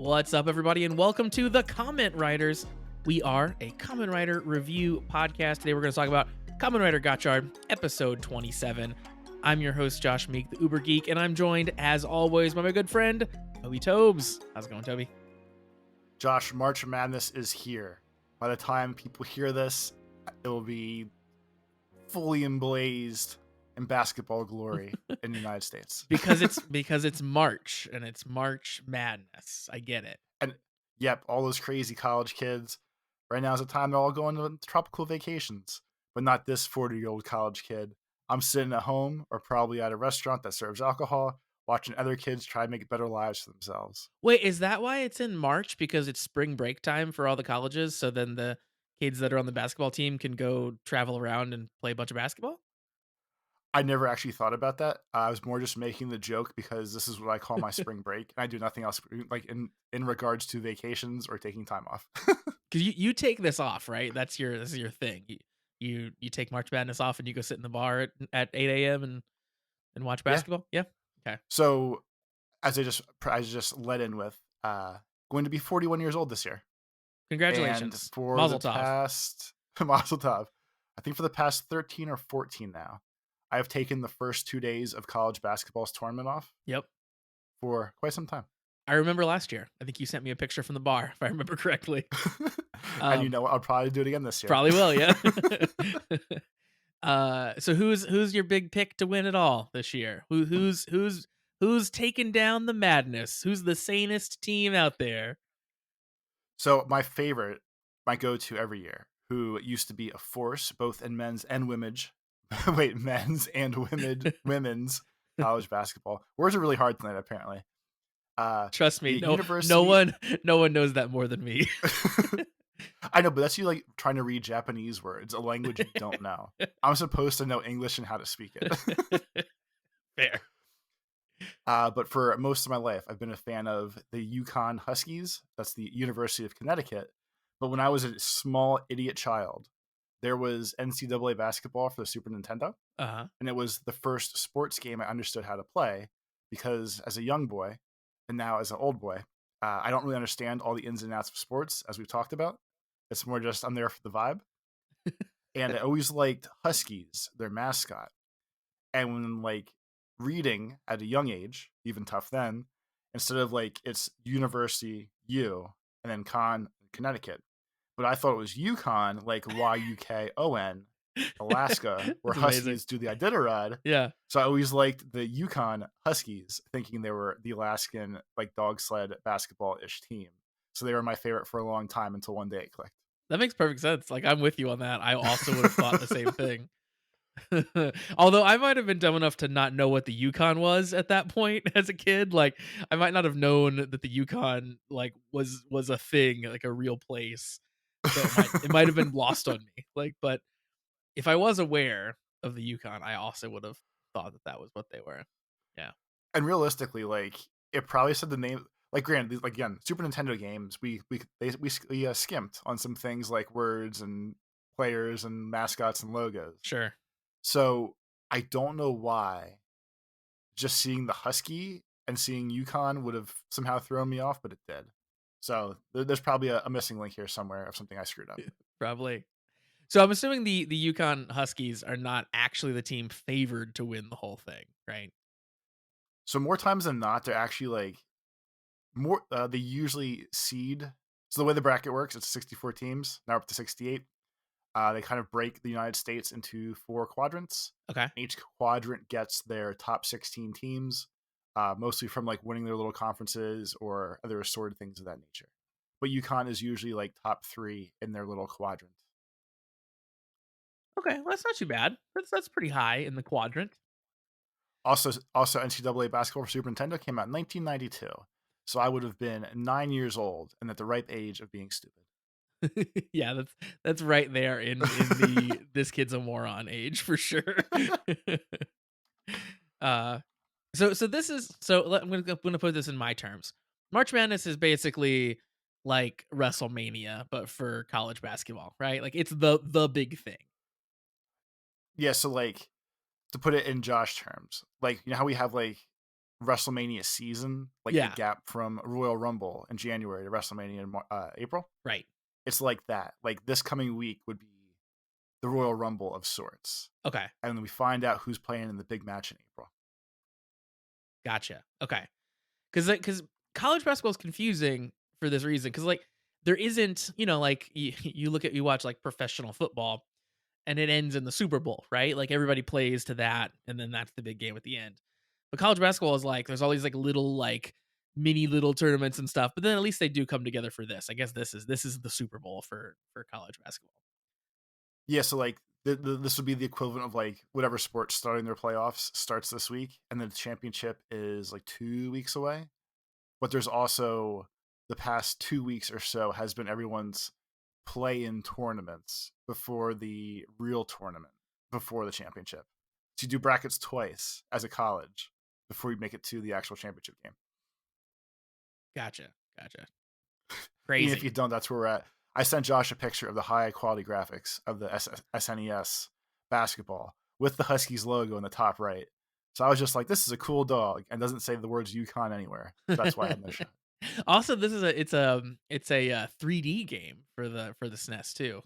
What's up, everybody, and welcome to the Comment Writers. We are a Kamen Rider review podcast. Today, we're going to talk about Kamen Rider Gotchard, episode 27. I'm your host, Josh Meek, the Uber Geek, and I'm joined, as always, by my good friend, Toby Tobes. How's it going, Toby? Josh, March Madness is here. By the time people hear this, it will be fully emblazed in basketball glory in the United States. because it's March, and it's March Madness. I get it. And yep, all those crazy college kids. Right now is the time they're all going to tropical vacations. But not this 40-year-old college kid. I'm sitting at home or probably at a restaurant that serves alcohol, watching other kids try to make better lives for themselves. Wait, is that why it's in March? Because it's spring break time for all the colleges, so then the kids that are on the basketball team can go travel around and play a bunch of basketball? I never actually thought about that. I was more just making the joke because this is what I call my spring break. And I do nothing else like in regards to vacations or taking time off. Because you take this off, right? This is your thing. You take March Madness off and you go sit in the bar at 8 a.m. and watch Yeah. basketball? Yeah. Okay. So as I just let in with going to be 41 years old this year. Congratulations. And for Mazel the tov. past Mazel tov. I think for the past 13 or 14 now, I have taken the first 2 days of college basketball's tournament off Yep. for quite some time. I remember last year. I think you sent me a picture from the bar, if I remember correctly. And you know what? I'll probably do it again this year. Probably will, yeah. So who's your big pick to win it all this year? Who's taking down the madness? Who's the sanest team out there? So my favorite, my go-to every year, who used to be a force both in men's and women's men's and women's college basketball. Words are really hard tonight, apparently. Trust me, no university... no one knows that more than me. I know, but that's you like trying to read Japanese words, a language you don't know. I'm supposed to know English and how to speak it. Fair. But for most of my life, I've been a fan of the Yukon Huskies. That's the University of Connecticut. But when I was a small idiot child, there was NCAA basketball for the Super Nintendo. Uh-huh. And it was the first sports game I understood how to play because as a young boy, and now as an old boy, I don't really understand all the ins and outs of sports, as we've talked about. It's more just I'm there for the vibe. And I always liked Huskies, their mascot. And when like reading at a young age, even tough then, instead of like it's University U and then Con Connecticut. But I thought it was Yukon, like Yukon, Alaska, where Huskies do the Iditarod. Yeah. So I always liked the Yukon Huskies, thinking they were the Alaskan like dog sled basketball-ish team. So they were my favorite for a long time until one day it clicked. That makes perfect sense. Like, I'm with you on that. I also would have thought the same thing. Although I might have been dumb enough to not know what the Yukon was at that point as a kid. Like, I might not have known that the Yukon like was a thing, like a real place. So it might have been lost on me. Like, but if I was aware of the Yukon, I also would have thought that was what they were. Yeah. And realistically, like it probably said the name. Like, granted, like again, Super Nintendo games, we skimped on some things like words and players and mascots and logos. Sure. So I don't know why just seeing the Husky and seeing Yukon would have somehow thrown me off, but it did. So there's probably a missing link here somewhere of something I screwed up. Probably. So I'm assuming the Yukon Huskies are not actually the team favored to win the whole thing, right? So more times than not, they're actually like more. They usually seed. So the way the bracket works, it's 64 teams, now up to 68. They kind of break the United States into 4 quadrants. Okay. Each quadrant gets their top 16 teams, mostly from like winning their little conferences or other assorted things of that nature. But UConn is usually like top 3 in their little quadrant. Okay, well, that's not too bad. That's pretty high in the quadrant. Also NCAA basketball for Super Nintendo came out in 1992. So I would have been 9 years old and at the ripe age of being stupid. Yeah, that's right there in the this kid's a moron age for sure. So this is I'm gonna put this in my terms. March Madness is basically like WrestleMania, but for college basketball, right? Like it's the big thing. Yeah, so like to put it in Josh terms, like you know how we have like WrestleMania season, like the Yeah, gap from Royal Rumble in January to WrestleMania in April. right. It's like that. Like this coming week would be the Royal Rumble of sorts, Okay, and then we find out who's playing in the big match in April. gotcha. Okay, because college basketball is confusing for this reason. Because like there isn't, like you watch like professional football, and it ends in the Super Bowl, right? Like everybody plays to that, and then that's the big game at the end. But college basketball is like there's all these like little like mini little tournaments and stuff. But then at least they do come together for this. I guess this is the Super Bowl for college basketball. Yeah, so like this would be the equivalent of like whatever sport starting their playoffs starts this week, and then the championship is like 2 weeks away. But there's also the past 2 weeks or so has been everyone's play-in tournaments before the real tournament, before the championship. So you do brackets twice as a college before you make it to the actual championship game. Gotcha. Even if Crazy. you don't, that's where we're at. I sent Josh a picture of the high quality graphics of the SNES basketball with the Huskies logo in the top right. So I was just like, this is a cool dog, and doesn't say the words UConn anywhere. So that's why I had no shot. Also, this is a 3D game for the SNES too.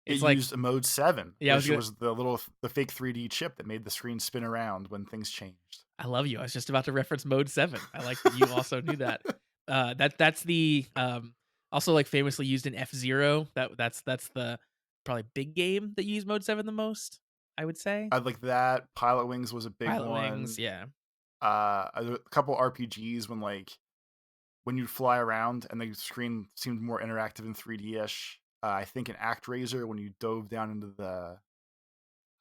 It It's like used a Mode 7, yeah, which was the fake 3D chip that made the screen spin around when things changed. I love you. I was just about to reference Mode 7. I like that you also knew that. That's the also like famously used in F-Zero. That's the probably big game that used Mode 7 the most, I would say. I like that. Pilot Wings was a big Pilot Wings, one. yeah. A couple RPGs when you'd fly around and the screen seemed more interactive and 3D-ish. I think in ActRaiser, when you dove down into the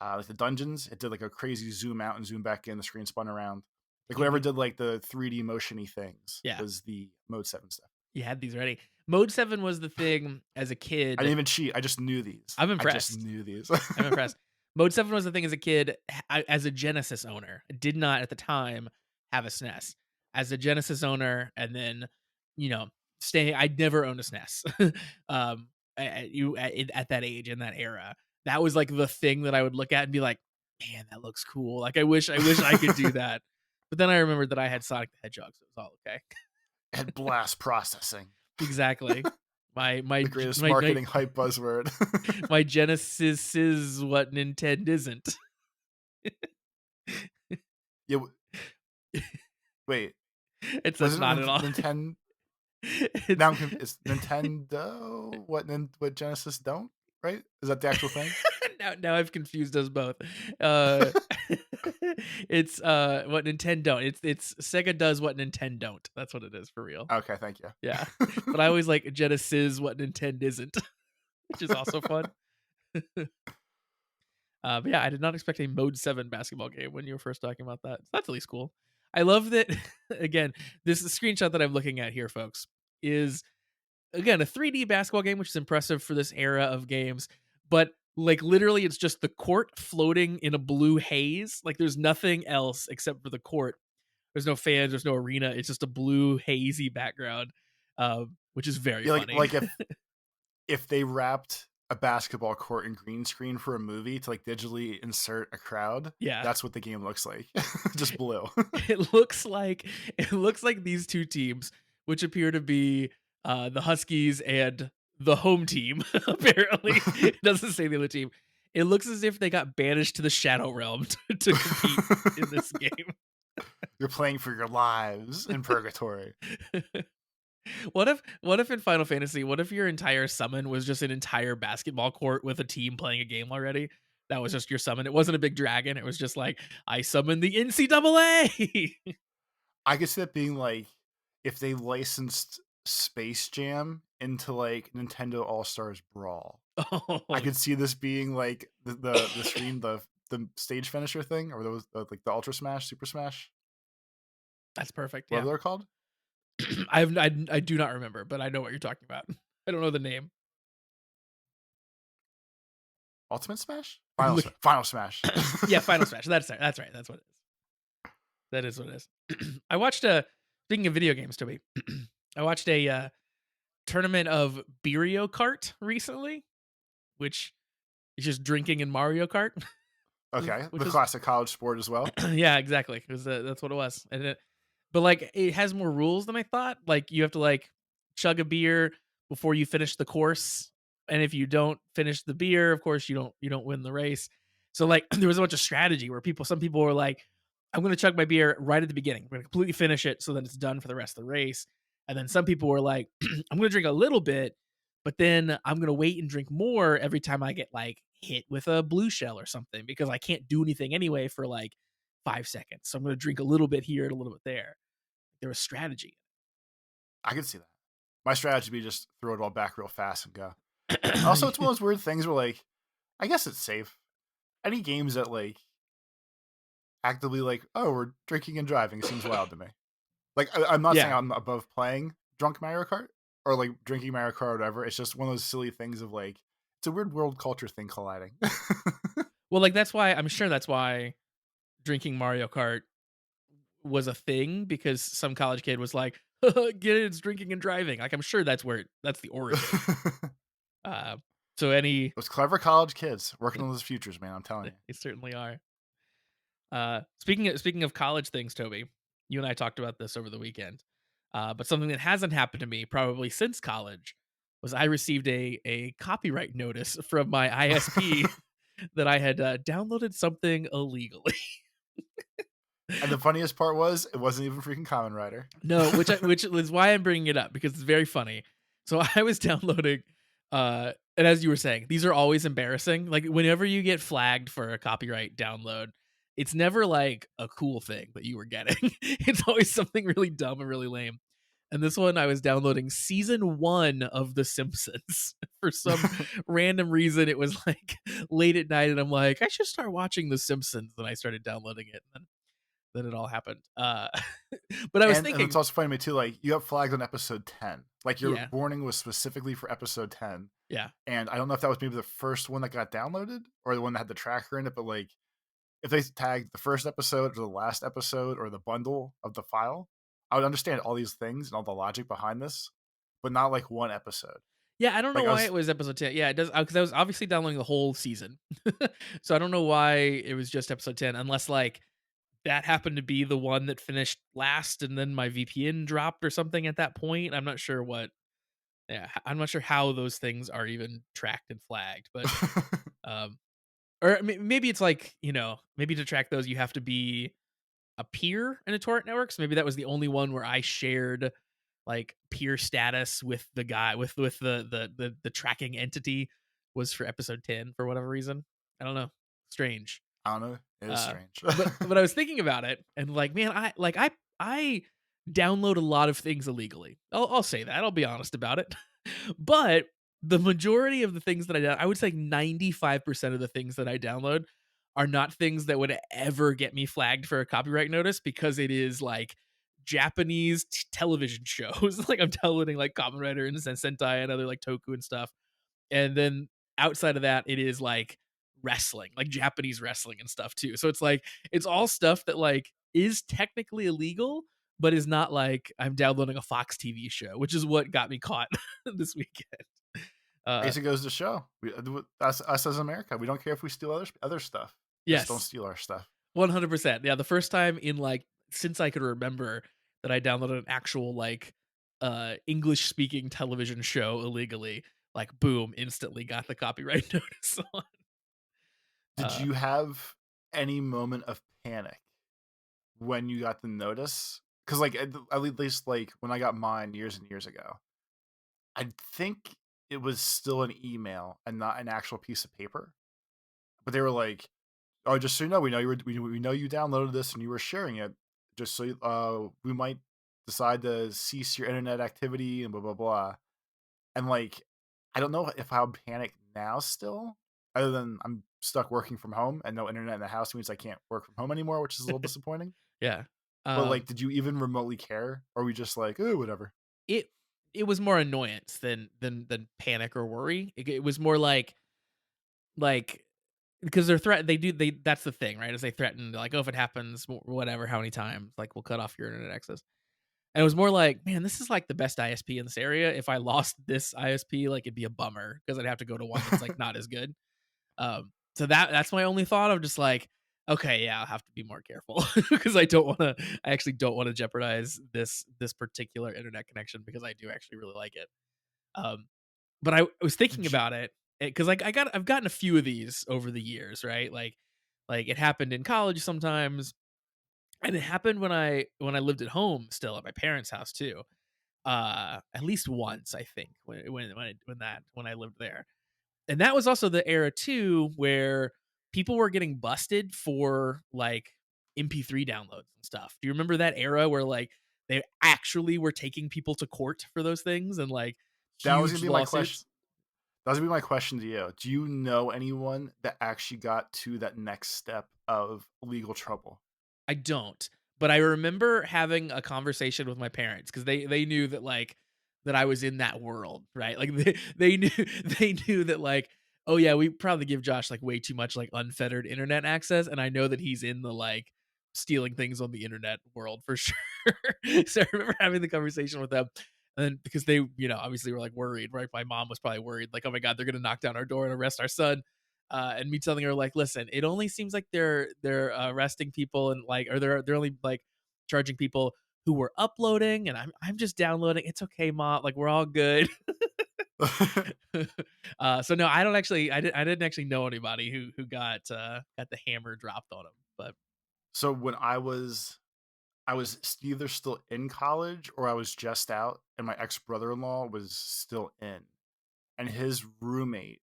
like the dungeons, it did like a crazy zoom out and zoom back in. The screen spun around. Like You whatever could did like the 3D motiony things yeah, was the Mode 7 stuff. you had these ready. Mode 7 was the thing as a I didn't kid. even cheat. I just knew these. I'm I just impressed. knew these. I'm impressed. Mode 7 was the thing as a kid. As a Genesis owner, I did not at the time have a SNES. As a Genesis owner, and then, you know, staying, I'd never owned a SNES. At that age, in that era, that was like the thing that I would look at and be like, man, that looks cool. Like, I wish I could do that. But then I remembered that I had Sonic the Hedgehog, so it was all okay. Had blast processing. Exactly. My The greatest my my marketing hype buzzword. my Genesis is what Nintendo isn't. Yeah. Wait. It's Was that's it not at all. Nintendo? It's Now it's Nintendo. What Genesis don't? Right? Is that the actual thing? now I've confused us both. Uh, it's what Nintendo don't. It's Sega does what Nintendo don't. That's what it is for real. Okay, thank Yeah, you. but I always like Genesis what Nintendo isn't, which is also fun. But yeah, I did not expect a Mode 7 basketball game when you were first talking about that. So that's at least cool. I love that. Again, this screenshot that I'm looking at here, folks, is again a 3D basketball game, which is impressive for this era of games. But like literally, it's just the court floating in a blue haze. Like there's nothing else except for the court. There's no fans. There's no arena. It's just a blue hazy background, which is very Yeah, like funny. like if they wrapped a basketball court in green screen for a movie to like digitally insert a crowd, Yeah, that's what the game looks like. Just blue. it looks like these two teams, which appear to be the Huskies and the home team. Apparently, it doesn't say the other team. It looks as if they got banished to the Shadow Realm to compete in this game. You're playing for your lives in purgatory. What if in Final Fantasy, what if your entire summon was just an entire basketball court with a team playing a game already? That was just your summon. It wasn't a big dragon. It was just like I summoned the NCAA. I could see that being like if they licensed Space Jam into like Nintendo All Stars Brawl. I Oh, could see this being like the screen the stage finisher thing, or those like the Ultra Smash, Super Smash, that's perfect. Yeah. whatever they're called. I do not remember, but I know what you're talking about. I don't know the name. Ultimate Smash, Look, Final Smash. yeah, Final Smash. That's right. That's right. That's what it is. That is what it is. I watched a speaking of video games, Toby. I watched a tournament of Mario Kart recently, which is just drinking in Mario Kart. Okay, Which the was classic college sport as well. yeah, exactly. It was that's what it was, and But, like, it has more rules than I thought. Like, you have to, like, chug a beer before you finish the course, and if you don't finish the beer, of course, you don't win the race. So, like, there was a bunch of strategy where some people were like, "I'm gonna chug my beer right at the beginning. I'm gonna completely finish it so that it's done for the rest of the race." And then some people were like, "I'm gonna drink a little bit, but then I'm gonna wait and drink more every time I get, like, hit with a blue shell or something because I can't do anything anyway for, like, 5 seconds. So I'm gonna drink a little bit here and a little bit there." There was strategy. I can see that. My strategy would be just throw it all back real fast and go. Also, it's one of those weird things where like I guess it's safe. Any games that like actively like, oh, we're drinking and driving seems wild to me. Like I'm not saying Yeah. I'm above playing drunk Mario Kart or like drinking Mario Kart or whatever. It's just one of those silly things of like it's a weird world culture thing colliding. Well, like, that's why I'm sure that's why drinking Mario Kart was a thing because some college kid was like, "Get it, it's drinking and driving." Like, I'm sure that's the origin. Uh, so any Those clever college kids working on those futures, man. I'm telling they certainly are. Speaking of college things, Toby, you and I talked about this over the weekend. But something that hasn't happened to me probably since college was I received a copyright notice from my you. ISP that I had downloaded something illegally. And the funniest part was it wasn't even freaking Kamen Rider. No, which is why I'm bringing it up because it's very funny. So I was downloading, and as you were saying, these are always embarrassing. Like whenever you get flagged for a copyright download, it's never like a cool thing that you were getting. It's always something really dumb and really lame. And this one, I was downloading season 1 of The Simpsons for some random reason. It was like late at night, and I'm like, I should start watching The Simpsons. And I started downloading it, and then it all happened. But I was And it's thinking, also funny to me too, like you have flagged on episode 10. Like your yeah, warning was specifically for episode 10. yeah. And I don't know if that was maybe the first one that got downloaded or the one that had the tracker in it, but like if they tagged the first episode or the last episode or the bundle of the file, I would understand all these things and all the logic behind this, but not like one episode. Yeah, I don't know Like I why was it was episode 10. Yeah, it does because I was obviously downloading the whole season. So I don't know why it was just episode 10 unless like that happened to be the one that finished last and then my VPN dropped or something at that point. I'm not sure what I'm not sure how those things are even tracked and flagged, but um or maybe it's like, maybe to track those you have to be a peer in a torrent network. So maybe that was the only one where I shared like peer status with the guy with the tracking entity was for episode 10 for whatever reason. I don't know. Strange. I don't know. It is Uh strange. but I was thinking about it and like, man, I download a lot of things illegally. I'll say that. I'll be honest about it. But the majority of the things that I would say 95% of the things that I download are not things that would ever get me flagged for a copyright notice because it is like Japanese television shows. Like I'm downloading like Kamen Rider and Sentai and other like toku and stuff. And then outside of that, it is like wrestling, like Japanese wrestling and stuff too. So it's like it's all stuff that like is technically illegal, but is not like I'm downloading a Fox TV show, which is what got me caught this weekend. I Uh guess it goes to show us as America. We don't care if we steal other stuff. Just don't yes, steal our stuff. 100%. Yeah, the first time in like since I could remember that I downloaded an actual like English speaking television show illegally, like boom, instantly got the copyright notice on. Did Uh you have any moment of panic when you got the notice? Because like at least like when I got mine years and years ago, I think it was still an email and not an actual piece of paper. But they were like, "Oh, just so you know, we know you downloaded this and you were sharing it. Just so we might decide to cease your internet activity and blah blah blah." And like, I don't know if I'll panic now still, other than I'm stuck working from home and no internet in the house means I can't work from home anymore, which is a little disappointing. yeah. But like, Um did you even remotely care, or were we just like, oh, whatever? it it was more annoyance than panic or worry. It was more like because they that's the thing, right? Is they threaten like, oh, if it happens, whatever, how many times, like we'll cut off your internet access. And it was more like, man, this is like the best ISP in this area. If I lost this ISP, like it'd be a bummer because I'd have to go to one that's like not as good. So that's my only thought of just like, Okay, yeah, I'll have to be more careful because I don't wanna I actually don't wanna jeopardize this particular internet connection because I do actually really like it. Um, but I was thinking Did you about it because, like, I've gotten a few of these over the years, right? Like, it happened in college sometimes, and it happened when I lived at home still at my parents' house too. At least once, I think, when I lived there. And that was also the era too where people were getting busted for, like, MP3 downloads and stuff. Do you remember that era where, like, they actually were taking people to court for those things and, like, that was gonna huge be my question. lawsuits? That was gonna be my question to you. Do you know anyone that actually got to that next step of legal trouble? I don't, but I remember having a conversation with my parents because they knew that, like, that I was in that world, right? Like, they knew they knew that, like, oh yeah, we probably give Josh, like, way too much, like, unfettered internet access, and I know that he's in the, like, stealing things on the internet world for sure. So I remember having the conversation with them, and because they, obviously were, like, worried, right? My mom was probably worried, like, oh my god, they're gonna knock down our door and arrest our son. And me telling her, like, listen, it only seems like they're arresting people and, like, or they're only, like, charging people who were uploading, and I'm just downloading. It's okay, mom. Like, we're all good. So no, I didn't actually know anybody who got the hammer dropped on him. But So when I was either still in college or I was just out, and my ex brother-in-law was still in, and his roommate,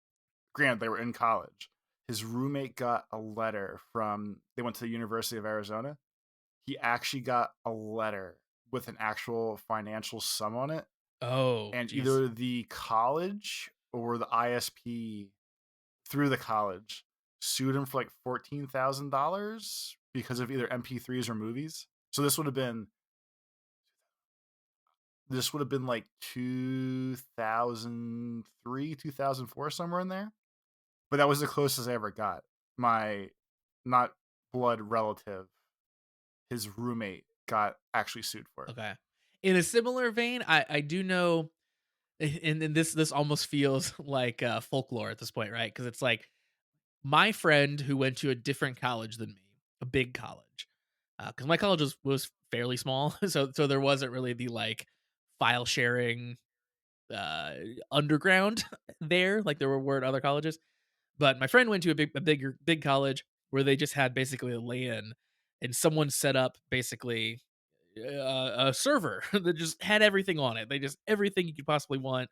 granted they were in college, his roommate got a letter from, they went to the University of Arizona. He actually got a letter with an actual financial sum on it, oh, and jeez. either the college or the ISP through the college sued him for like $14,000 because of either MP3s or movies. So this would have been like 2003, 2004, somewhere in there. But that was the closest I ever got. My not blood relative, his roommate got actually sued for it. Okay. In a similar vein, I do know, and this almost feels like folklore at this point, right? Because it's like my friend who went to a different college than me, a big college, because my college was fairly small, so there wasn't really the, like, file sharing uh, underground there like there were at other colleges. But my friend went to big college where they just had basically a LAN, and someone set up basically a server that just had everything on it. They just everything you could possibly want,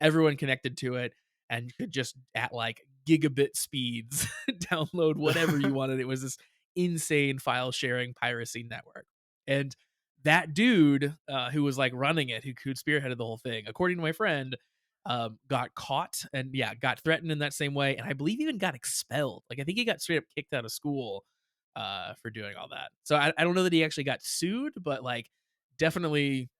everyone connected to it, and you could just at, like, gigabit speeds download whatever you wanted. It was this insane file sharing piracy network, and that dude who was, like, running it, who spearheaded the whole thing, according to my friend, got caught and, yeah, got threatened in that same way, and I believe even got expelled. Like, I think he got straight up kicked out of school for doing all that. So I don't know that he actually got sued, but, like, definitely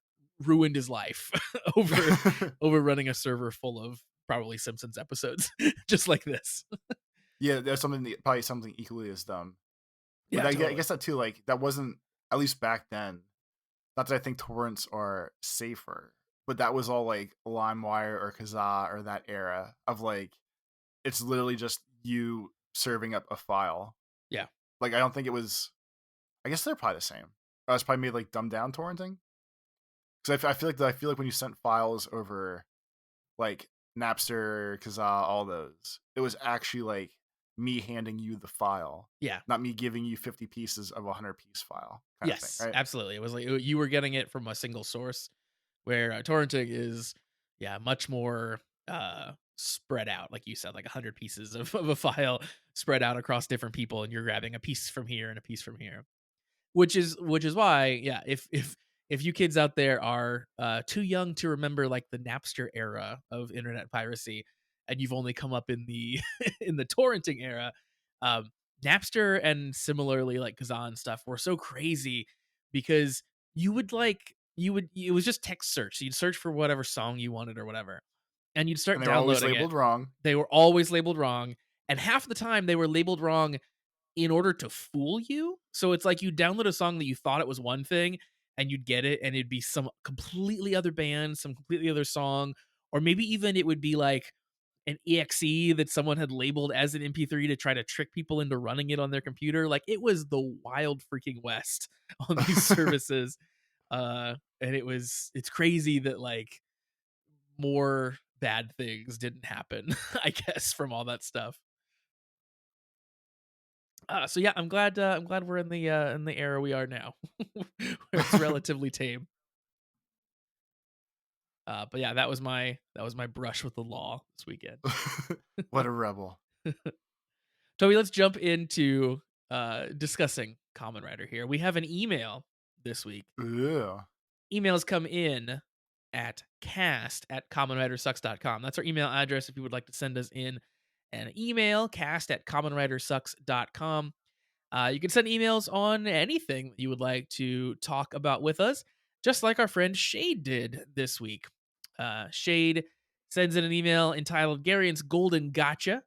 ruined his life over running a server full of probably Simpsons episodes just like this. Yeah, there's probably something equally as dumb. But Yeah, I totally. guess that too, like that wasn't, at least back then. Not that I think torrents are safer, but that was all like LimeWire or Kazaa or that era of like, it's literally just you serving up a file. Yeah. Like I don't think it was. I guess they're probably the same. It's probably made like dumbed down torrenting. Because I feel like when you sent files over like Napster, Kazaa, all those, it was actually like me handing you the file, Yeah. not me giving you 50 pieces of a 100-piece file, kind of thing, Yes, right? absolutely. It was like you were getting it from a single source, where torrenting is, yeah, much more spread out, like you said, like 100 pieces of a file spread out across different people, and you're grabbing a piece from here and a piece from here. Which is why, yeah, if you kids out there are too young to remember, like, the Napster era of internet piracy, and you've only come up in the in the torrenting era, um, Napster and similarly, like, Kazaa and stuff were so crazy because you would it was just text search. So you'd search for whatever song you wanted or whatever, and you'd start And they were always downloading it. labeled wrong. They were always labeled wrong, and half the time they were labeled wrong in order to fool you. So it's like you download a song that you thought it was one thing, and you'd get it and it'd be some completely other band, some completely other song, or maybe even it would be like an exe that someone had labeled as an MP3 to try to trick people into running it on their computer. Like, it was the wild freaking west on these services. And it's crazy that like more bad things didn't happen, I guess, from all that stuff. So yeah, I'm glad we're in the era we are now, where it's relatively tame. But yeah, that was my brush with the law this weekend. What a rebel. Toby, let's jump into discussing Common Rider here. We have an email this week. Ew. Emails come in at cast@commonwritersucks.com. That's our email address if you would like to send us in an email, cast@commonwritersucks.com. You can send emails on anything that you would like to talk about with us, just like our friend Shade did this week. Shade sends in an email entitled Garion's Golden Gotcha.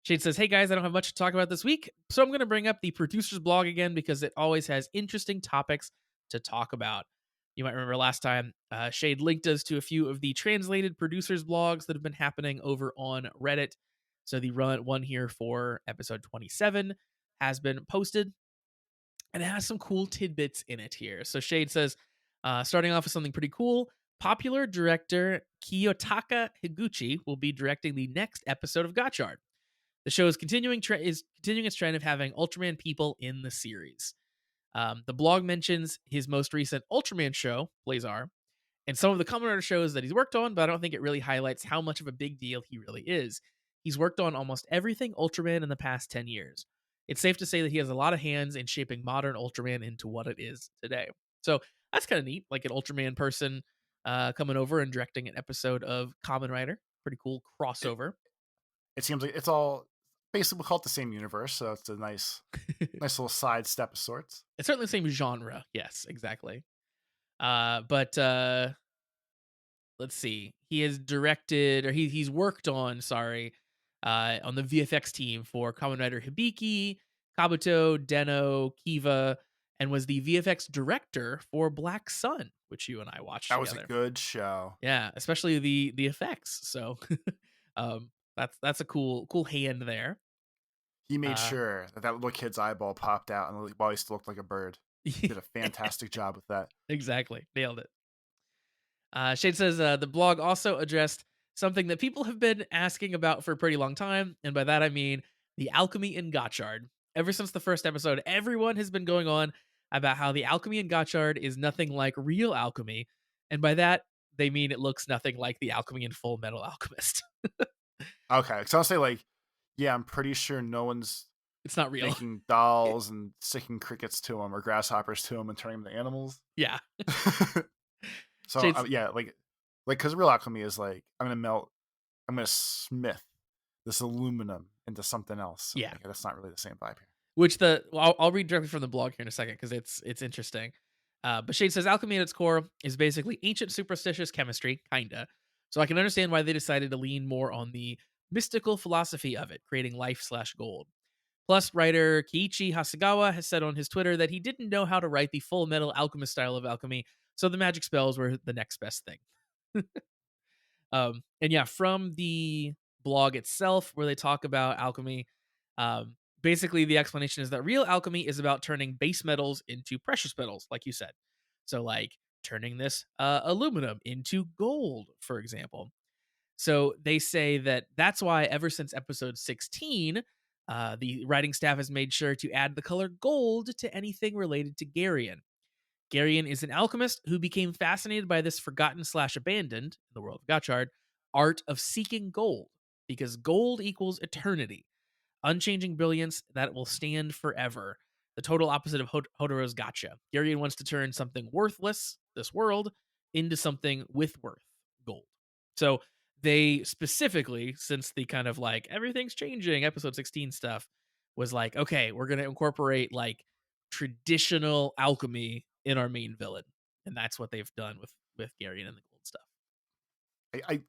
Shade says, "Hey guys, I don't have much to talk about this week, so I'm going to bring up the producer's blog again because it always has interesting topics to talk about." You might remember last time, Shade linked us to a few of the translated producers' blogs that have been happening over on Reddit. So the one here for episode 27 has been posted, and it has some cool tidbits in it here. So Shade says, starting off with something pretty cool. Popular director Kiyotaka Higuchi will be directing the next episode of Gotchard. The show is continuing its trend of having Ultraman people in the series. The blog mentions his most recent Ultraman show, Blazar, and some of the Kamen Rider shows that he's worked on, but I don't think it really highlights how much of a big deal he really is. He's worked on almost everything Ultraman in the past 10 years. It's safe to say that he has a lot of hands in shaping modern Ultraman into what it is today. So that's kind of neat, like an Ultraman person coming over and directing an episode of Kamen Rider. Pretty cool It, crossover. it seems like it's all basically we call it the same universe, so it's a nice little side step of sorts. It's certainly the same genre. Yes, exactly. But let's see. He has directed, or he's worked on, sorry, on the VFX team for Kamen Rider Hibiki, Kabuto, Den-O, Kiva, and was the VFX director for Black Sun, which you and I watched That was a together. good show. Yeah, especially the effects. So um that's a cool hand there. He made Uh sure that little kid's eyeball popped out and while he still looked like a bird. Did a fantastic job with that. exactly. Nailed it. Shade says the blog also addressed something that people have been asking about for a pretty long time, and by that I mean the alchemy in Gotchard. Ever since the first episode, everyone has been going on about how the alchemy in Gotchard is nothing like real alchemy, and by that they mean it looks nothing like the alchemy in Full Metal Alchemist. Okay, so I'll say like, yeah, I'm pretty sure no one's It's not real. making dolls and sticking crickets to them or grasshoppers to them and turning them to animals. Yeah. So Shade's yeah, like because real alchemy is like I'm gonna smith this aluminum into something else. yeah. Like, that's not really the same vibe here. Which I'll read directly from the blog here in a second because it's interesting. But Shade says alchemy at its core is basically ancient superstitious chemistry, kinda. So I can understand why they decided to lean more on the mystical philosophy of it, creating life/gold. Plus, writer Kiichi Hasegawa has said on his Twitter that he didn't know how to write the Full Metal Alchemist style of alchemy, so the magic spells were the next best thing. And yeah, from the blog itself, where they talk about alchemy, basically the explanation is that real alchemy is about turning base metals into precious metals, like you said. So, like turning this aluminum into gold, for example. So they say that that's why ever since episode 16, the writing staff has made sure to add the color gold to anything related to Garion. Garion is an alchemist who became fascinated by this forgotten/abandoned, in the world of Gotchard, art of seeking gold, because gold equals eternity, unchanging brilliance that will stand forever. The total opposite of Hodoro's gotcha. Garion wants to turn something worthless, this world, into something with worth, gold. So they specifically, since the kind of like everything's changing, episode 16 stuff, was like, okay, we're going to incorporate like traditional alchemy in our main villain. And that's what they've done with Garion and the gold stuff.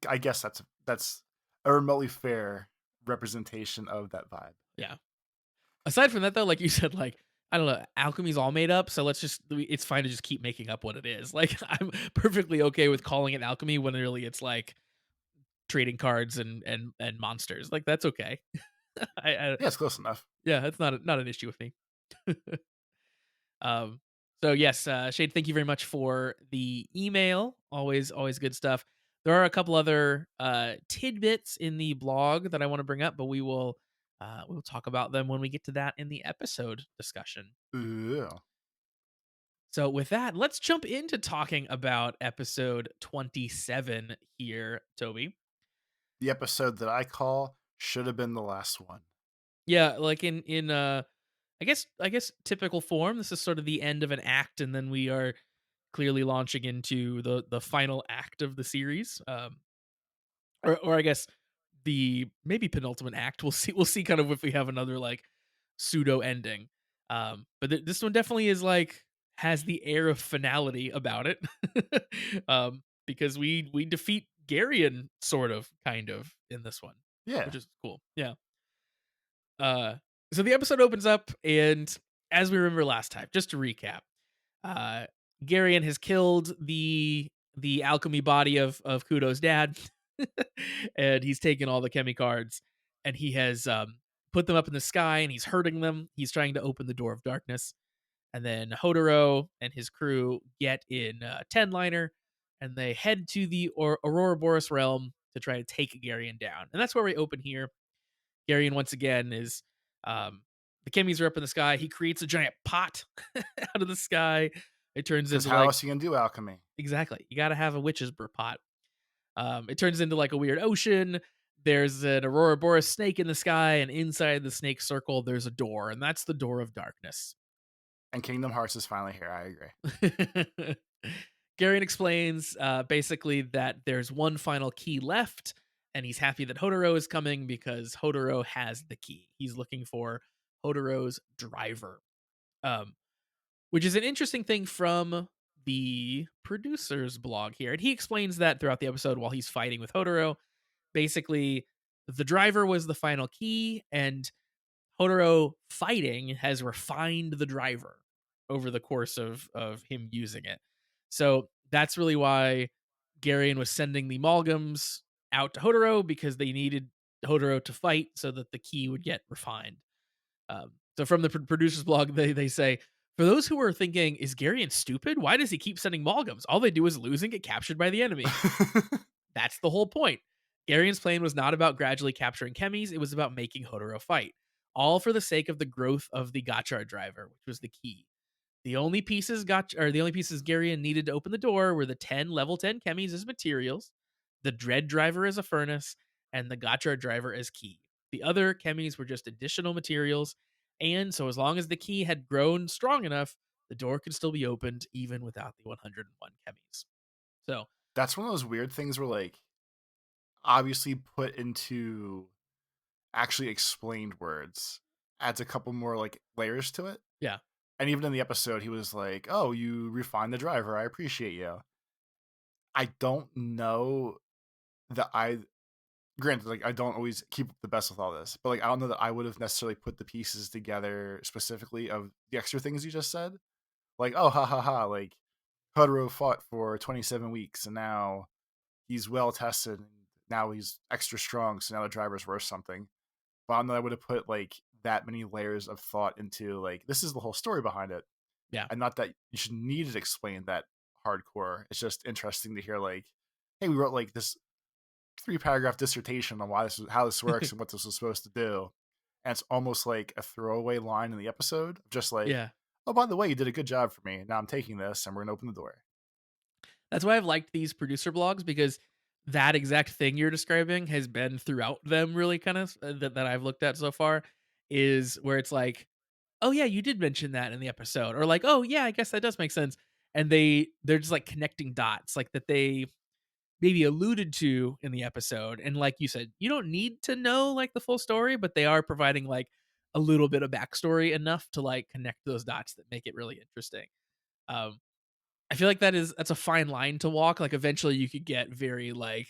I guess that's a remotely fair representation of that vibe. Yeah. Aside from that, though, like you said, like I don't know, alchemy's all made up, so it's fine to just keep making up what it is. Like I'm perfectly okay with calling it alchemy when really it's like trading cards and monsters. Like that's okay. I Yeah, it's close enough. yeah, that's not an issue with me. Um, so yes, Shade, thank you very much for the email. Always good stuff. There are a couple other tidbits in the blog that I want to bring up, but we'll talk about them when we get to that in the episode discussion. Yeah. So with that, let's jump into talking about episode 27 here, Toby. The episode that I call should have been the last one. Yeah, like in I guess typical form, this is sort of the end of an act, and then we are clearly launching into the final act of the series. Or I guess the maybe penultimate act. We'll see kind of if we have another like pseudo ending. But this one definitely is like has the air of finality about it. Because we defeat Garion sort of kind of in this one, Yeah. which is cool. Yeah. Uh so the episode opens up, and as we remember last time, just to recap, uh Garion has killed the alchemy body of Kudo's dad. And he's taken all the chemi cards, and he has put them up in the sky, and he's hurting them. He's trying to open the door of darkness. And then Hodoro and his crew get in a 10 liner, and they head to the Aurora Boreas realm to try to take Garion down. And that's where we open here. Garion once again is the chemis are up in the sky. He creates a giant pot out of the sky. It turns Because into how like else are you going to do alchemy? exactly. You got to have a witch's brew pot. It turns into like a weird ocean. There's an Aurora Boreas snake in the sky, and inside the snake circle, there's a door, and that's the door of darkness. And Kingdom Hearts is finally here. I agree. Garion explains basically that there's one final key left, and he's happy that Hodoro is coming because Hodoro has the key. He's looking for Hodoro's driver, um, which is an interesting thing from the producer's blog here. And he explains that throughout the episode while he's fighting with Hodoro. Basically, the driver was the final key, and Hodoro fighting has refined the driver over the course of him using it. So that's really why Garion was sending the Malgams out to Hodoro, because they needed Hodoro to fight so that the key would get refined. So from the producer's blog, they say, for those who are thinking, is Garion stupid? Why does he keep sending Malgams? All they do is lose and get captured by the enemy. That's the whole point. Garion's plan was not about gradually capturing chemis, it was about making Hodoro fight. All for the sake of the growth of the Gotchard driver, which was the key. The only pieces Garion needed to open the door were the 10 level 10 chemis as materials, the Dread driver as a furnace, and the Gotchard driver as key. The other chemis were just additional materials, and so as long as the key had grown strong enough, the door could still be opened even without the 101 chemis. So That's one of those weird things where, like, obviously put into actually explained words adds a couple more, like, layers to it. yeah, And even in the episode, he was like, "Oh, you refined the driver. I appreciate you." I don't know that I granted, like, I don't always keep up the best with all this, but, like, I don't know that I would have necessarily put the pieces together specifically of the extra things you just said. Like, "Oh, ha, ha, ha," like, Hodoro fought for 27 weeks, and now he's well tested, and now he's extra strong, so now the driver's worth something. But I don't know that I would have put, like, that many layers of thought into, like, this is the whole story behind it. yeah. And not that you should need it explained that hardcore. It's just interesting to hear, like, hey, we wrote like this 3 paragraph dissertation on why this is, how this works and what this was supposed to do. And it's almost like a throwaway line in the episode, just like, Yeah. oh, by the way, you did a good job for me. Now I'm taking this and we're gonna open the door. That's why I've liked these producer blogs, because that exact thing you're describing has been throughout them really kind of that I've looked at so far, is where it's like, "Oh yeah, you did mention that in the episode." Or like, "Oh yeah, I guess that does make sense." And they're just like connecting dots like that they maybe alluded to in the episode. And like you said, you don't need to know like the full story, but they are providing like a little bit of backstory enough to like connect those dots that make it really interesting. Um I feel like that's a fine line to walk. Like eventually you could get very like,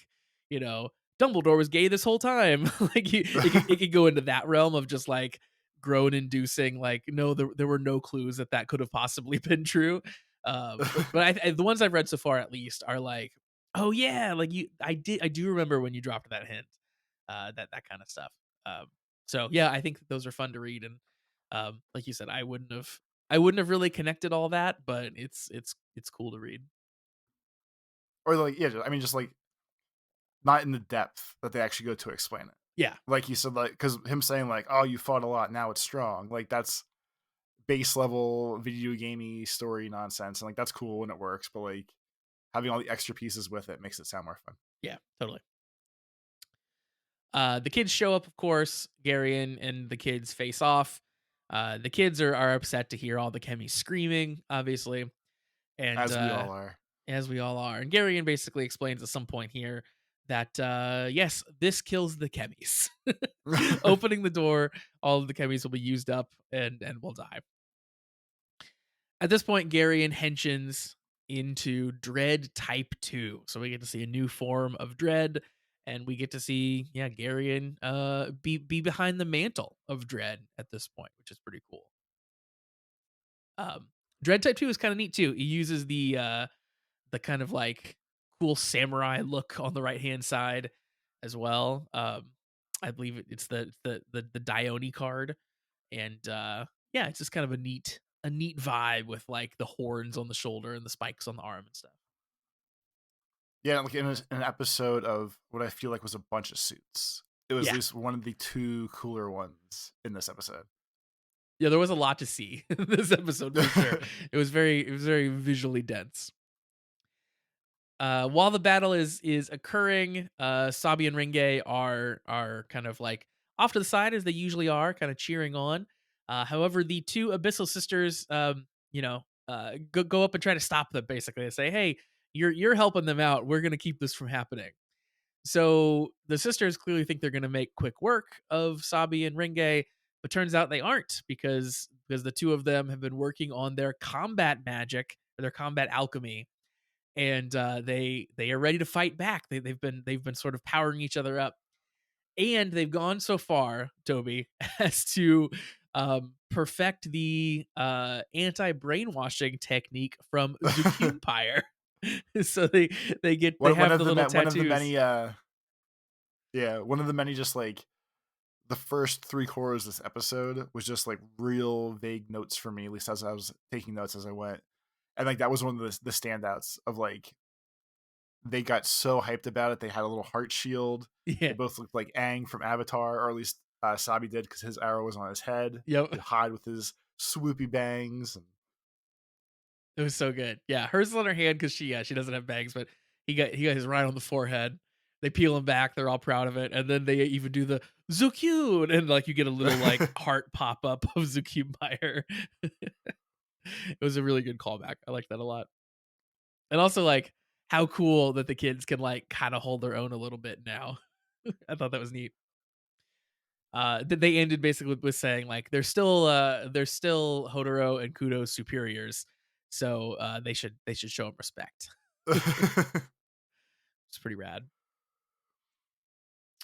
you know, Dumbledore was gay this whole time. Like it could go into that realm of just like groan inducing, like, no, there were no clues that could have possibly been true. But the ones I've read so far at least are like, Oh yeah, like I do remember when you dropped that hint. That kind of stuff. Um, so yeah, I think that those are fun to read, and like you said, I wouldn't have really connected all that, but it's cool to read. Or like, yeah, I mean, just like not in the depth that they actually go to explain it. Yeah. Like you said, like because him saying like, "Oh, you fought a lot, now it's strong." Like that's base level video gamey story nonsense, and like that's cool when it works. But like having all the extra pieces with it makes it sound more fun. Yeah, totally. The kids show up, of course. Gary and the kids face off. The kids are upset to hear all the Kemis screaming, obviously, and As we all are. as we all are. And Garion basically explains at some point here that yes, this kills the Kemis. Opening the door, all of the Kemis will be used up and will die. At this point, Garion henshins into Dread Type 2. So we get to see a new form of Dread, and we get to see, yeah, Garion be behind the mantle of Dread at this point, which is pretty cool. Um Dread Type 2 is kind of neat too. He uses the kind of like cool samurai look on the right hand side as well. I believe it's the Dione card, and yeah, it's just kind of a neat vibe with like the horns on the shoulder and the spikes on the arm and stuff. Yeah, like in an episode of what I feel like was a bunch of suits. It was at Yeah, least one of the two cooler ones in this episode. yeah, there was a lot to see in this episode for sure. It was very visually dense. While the battle is occurring, Sabi and Ringe are kind of like off to the side as they usually are, kind of cheering on. However, the two Abyssal sisters, go up and try to stop them. Basically, they say, "Hey, you're helping them out. We're gonna keep this from happening." So the sisters clearly think they're gonna make quick work of Sabi and Ringe, but turns out they aren't because the two of them have been working on their combat magic, or their combat alchemy, and they are ready to fight back. They've been sort of powering each other up, and they've gone so far, Toby, as to perfect the anti brainwashing technique from Zukumpire. So they One have of the the little one of the tattoos. many yeah, one of the many just like the first three quarters of this episode was just like real vague notes for me, at least as I was taking notes as I went. And like that was one of the standouts of like they got so hyped about it. They had a little heart shield. They Yeah. both looked like Aang from Avatar, or at least Sabi did because his arrow was on his head. Yep. He could hide with his swoopy bangs. And It was so good. Yeah, hers is on her hand because she doesn't have bangs, but he got his right on the forehead. They peel him back. They're all proud of it, and then they even do the Zukyun, and like you get a little like heart pop up of Zukyun. It was a really good callback. I like that a lot, and also like how cool that the kids can like kind of hold their own a little bit now. I thought that was neat. They ended basically with saying like they're still Hodoro and Kudo's superiors, so they should show them respect. It's pretty rad.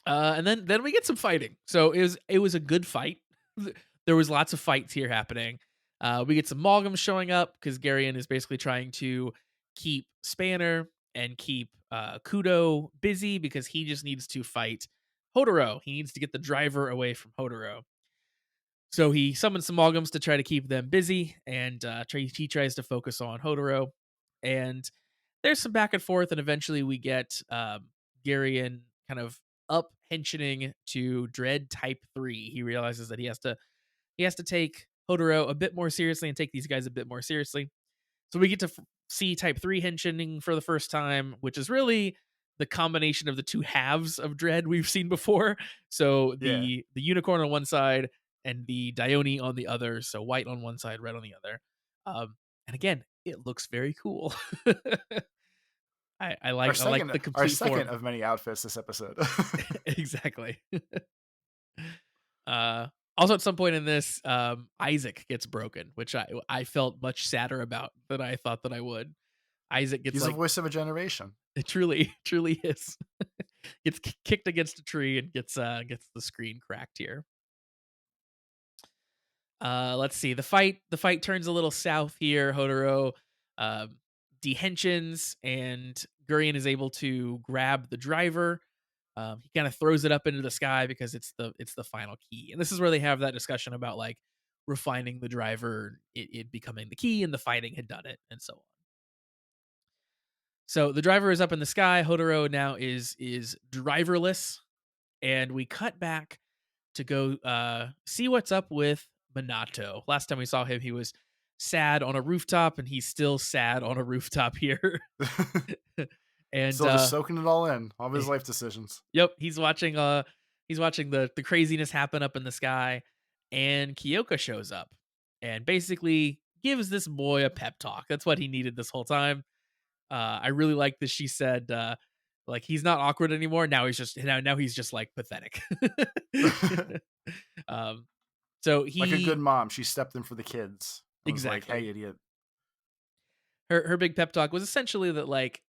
And then we get some fighting. So it was a good fight. There was lots of fights here happening. We get some Malgums showing up because Garion is basically trying to keep Spanner and keep Kudo busy because he just needs to fight Hodoro. He needs to get the driver away from Hodoro. So he summons some Malgums to try to keep them busy, and he tries to focus on Hodoro. And there's some back and forth, and eventually we get Garion kind of up henching to Dread Type 3. He realizes that he has to take Hodoro a bit more seriously and take these guys a bit more seriously. So we get to see Type 3 henching for the first time, which is really the combination of the two halves of Dread we've seen before. So yeah. the unicorn on one side and the Dione on the other. So white on one side, red on the other. And again, it looks very cool. I like the Our complete second form. of many outfits this episode. Exactly. Also at some point in this, Isaac gets broken, which I felt much sadder about than I thought that I would. Isaac gets He's the like voice of a generation. it truly is. Gets kicked against a tree and gets the screen cracked here. Let's see. The fight turns a little south here. Hodoro um dehensions and Gurion is able to grab the driver. He kind of throws it up into the sky because it's the final key. And this is where they have that discussion about like refining the driver, it becoming the key, and the fighting had done it, and so on. So the driver is up in the sky. Hodoro now is driverless, and we cut back to go see what's up with Minato. Last time we saw him, he was sad on a rooftop, and he's still sad on a rooftop here. And Still just soaking it all in, all of his life decisions. yep, he's watching the craziness happen up in the sky, and Kyoka shows up and basically gives this boy a pep talk. That's what he needed this whole time. I really like that she said, like, he's not awkward anymore. Now he's just like pathetic. um, so Like a good he mom, she stepped in for the kids and was like, "Hey, exactly idiot." her big pep talk was essentially that like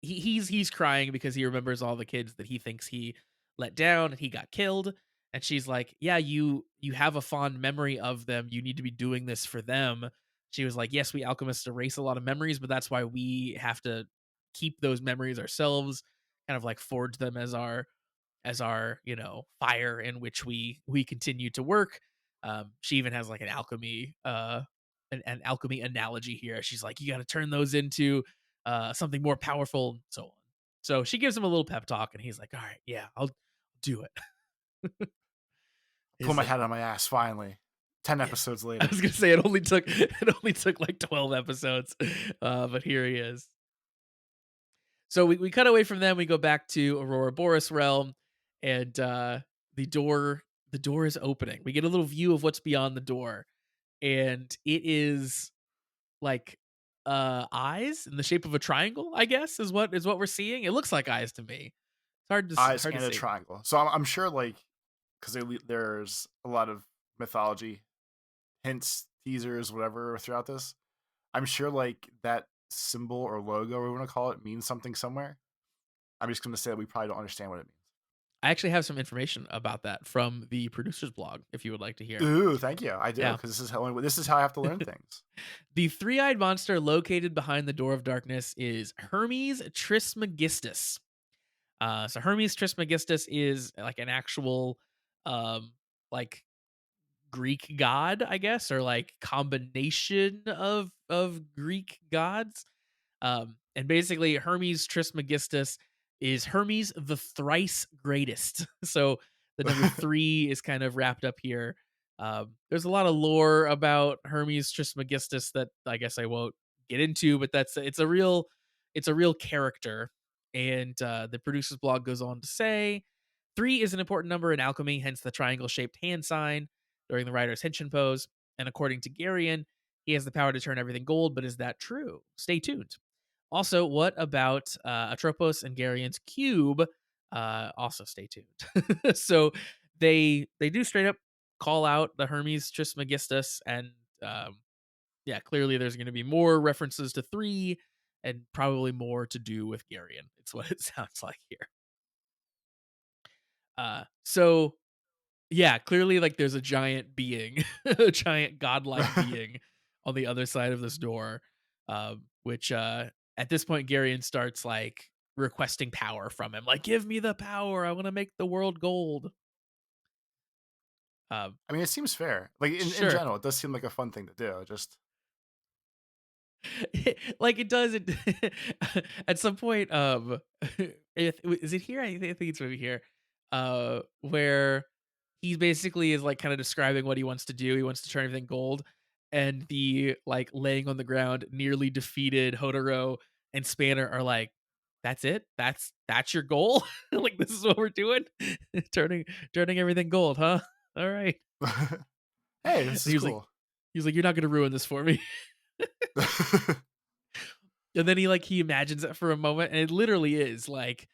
he's crying because he remembers all the kids that he thinks he let down and he got killed, and she's like, yeah, you have a fond memory of them, you need to be doing this for them. She was like, yes, we alchemists erase a lot of memories, but that's why we have to keep those memories ourselves, kind of like forge them as our fire in which we continue to work. She even has like an alchemy analogy here. She's like, you got to turn those into something more powerful, and so on. So she gives him a little pep talk, and he's like, all right, yeah, I'll do it. Pull Is my head on my ass finally. 10 yeah. episodes I later. was gonna say it only took like 12 episodes, but here he is. So we cut away from them. We go back to Aurora Boris realm, and the door the door is opening. We get a little view of what's beyond the door, and it is like eyes in the shape of a triangle. I guess is what we're seeing. It looks like eyes to me. It's Eyes hard to and a say. triangle. So I'm sure, like, because there's a lot of mythology hints, teasers, whatever throughout this. I'm sure, like, that symbol or logo, or we want to call it, means something somewhere. I'm just going to say that we probably don't understand what it I actually have some information about that from the producer's blog, if you would like to hear. means. Ooh, thank you. I do, Yeah. because this is how I have to learn things. The three-eyed monster located behind the door of darkness is Hermes Trismegistus. So Hermes Trismegistus is like an actual, like Greek god, I guess, or like combination of Greek gods. And basically, Hermes Trismegistus is Hermes the thrice greatest. So the number three is kind of wrapped up here. There's a lot of lore about Hermes Trismegistus that I guess I won't get into, but it's a real character. And the producer's blog goes on to say, three is an important number in alchemy, hence the triangle shaped hand sign during the writer's henshin pose. And according to Garion, he has the power to turn everything gold, but is that true? Stay tuned. Also, what about Atropos and Garion's cube? Also, stay tuned. So they do straight up call out the Hermes Trismegistus, and yeah, clearly there's going to be more references to three, and probably more to do with Garion. It's what it sounds like here. So yeah, clearly like there's a giant being, a giant godlike being on the other side of this door, which at this point Garion starts like requesting power from him, like, give me the power, I want to make the world gold. Um, I mean, it seems fair. Like, in sure. general, it does seem like a fun thing to do. Just Like it does it at some point. Is it here? I think it's maybe here, where he basically is like kind of describing what he wants to do. He wants to turn everything gold, and the like laying on the ground nearly defeated Hodoro and Spanner are like, that's it, that's your goal. Like, this is what we're doing. Turning everything gold, huh? All right. hey, this And is cool. he was like, you're not gonna ruin this for me. And then he imagines it for a moment, and it literally is like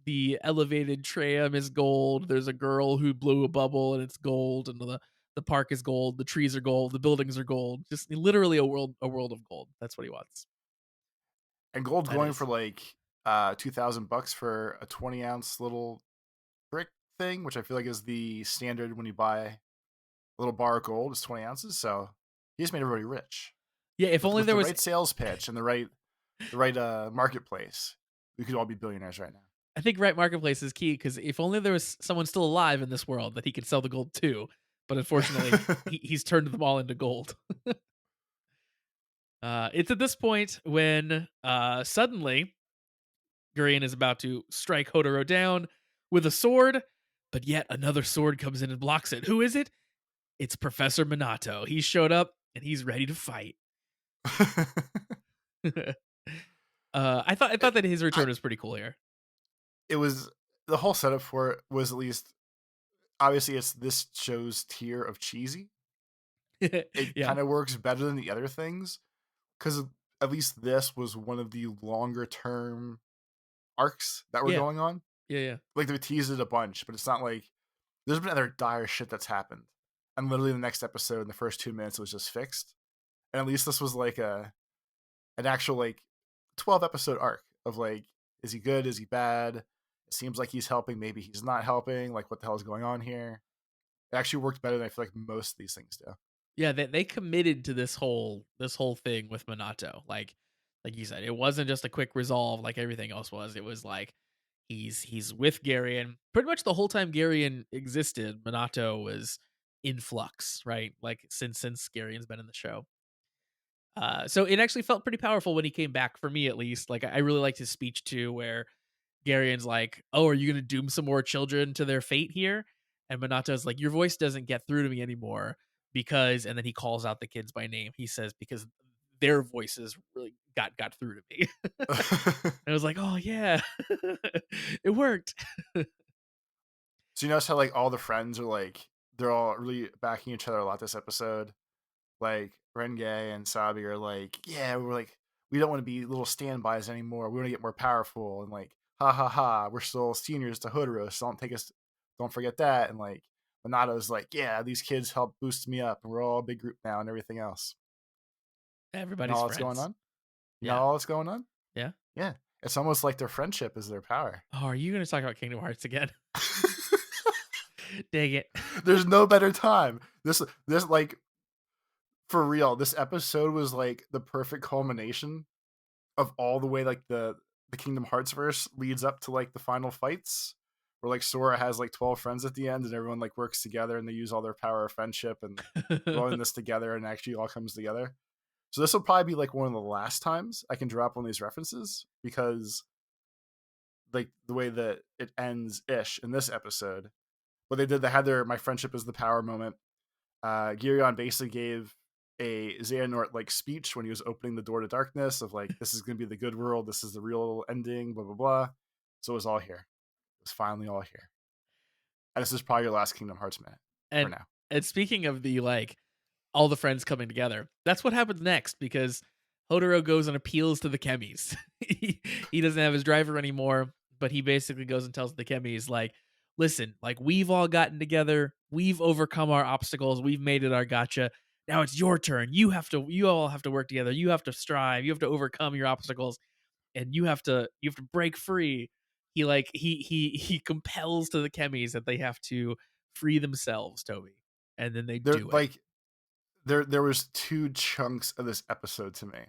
the elevated tram is gold. There's a girl who blew a bubble, and it's gold, and the park is gold. The trees are gold. The buildings are gold. Just literally a world of gold. That's what he wants. And gold's That going for is. like $2,000 for a 20-ounce little brick thing, which I feel like is the standard when you buy a little bar of gold is 20 ounces. So he just made everybody rich Yeah. If with only with there the was. right sales pitch and the right marketplace. we could all be billionaires right now. I think right marketplace is key because if only there was someone still alive in this world that he could sell the gold to, but unfortunately, he's turned them all into gold. It's at this point when suddenly Gurion is about to strike Hodoro down with a sword, but yet another sword comes in and blocks it. Who is it? It's Professor Minato. He showed up and he's ready to fight. I thought that his I return was pretty cool here. it was the whole setup for it was at least obviously it's this show's tier of cheesy. It Yeah, kind of works better than the other things because at least this was one of the longer term arcs that were yeah, going on. yeah. Like they teased it a bunch, but it's not like there's been other dire shit that's happened. And literally the next episode, in the first 2 minutes, it was just fixed. And at least this was like an actual like 12 episode arc of like, is he good? Is he bad? It seems like he's helping. Maybe he's not helping. Like, what the hell is going on here? It actually worked better than I feel like most of these things do. Yeah, they committed to this whole thing with Minato. Like you said, it wasn't just a quick resolve like everything else was. It was like he's with Garion. Pretty much the whole time Garion existed, Minato was in flux, right? Like since Garion's been in the show. So it actually felt pretty powerful when he came back for me at least. Like I really liked his speech too, where Garion's like, "Oh, are you gonna doom some more children to their fate here?" And Minato's like, "Your voice doesn't get through to me anymore because," and then he calls out the kids by name. He says, "Because their voices really got through to me." And I was like, "Oh yeah, it worked." So you notice how like all the friends are like they're all really backing each other a lot this episode. Like Renge and Sabi are like, yeah, we're like we don't want to be little standbys anymore. We want to get more powerful and like ha ha ha. We're still seniors to Hodoro, so don't forget that. And like Minato's like, yeah, these kids help boost me up, and we're all a big group now, and everything else. You know Everybody's all that's going friends. on. You know Yeah, all that's going on. yeah. Yeah, it's almost like their friendship is their power. Oh, are you gonna talk about Kingdom Hearts again? Dang it. There's no better time. This like for real. This episode was like the perfect culmination of all the way like the Kingdom Hearts verse leads up to like the final fights, where like Sora has like 12 friends at the end, and everyone like works together and they use all their power of friendship and we're all in this together and actually all comes together. So this will probably be like one of the last times I can drop one of these references because like the way that it ends ish in this episode. What they had their my friendship is the power moment. Girion basically gave a Xehanort like speech when he was opening the door to darkness of like, this is going to be the good world. This is the real ending, blah, blah, blah. So it was all here. It was finally all here. And this is probably your last Kingdom Hearts minute for and now. and speaking of the like all the friends coming together. That's what happens next because Hodoro goes and appeals to the Chemis. he doesn't have his driver anymore, but he basically goes and tells the Chemis, like, listen, like we've all gotten together, we've overcome our obstacles, we've made it our gotcha. Now it's your turn. You all have to work together. You have to strive. You have to overcome your obstacles and you have to break free. He compels to the Chemis that they have to free themselves, Toby. And then they There do it. like there was two chunks of this episode to me.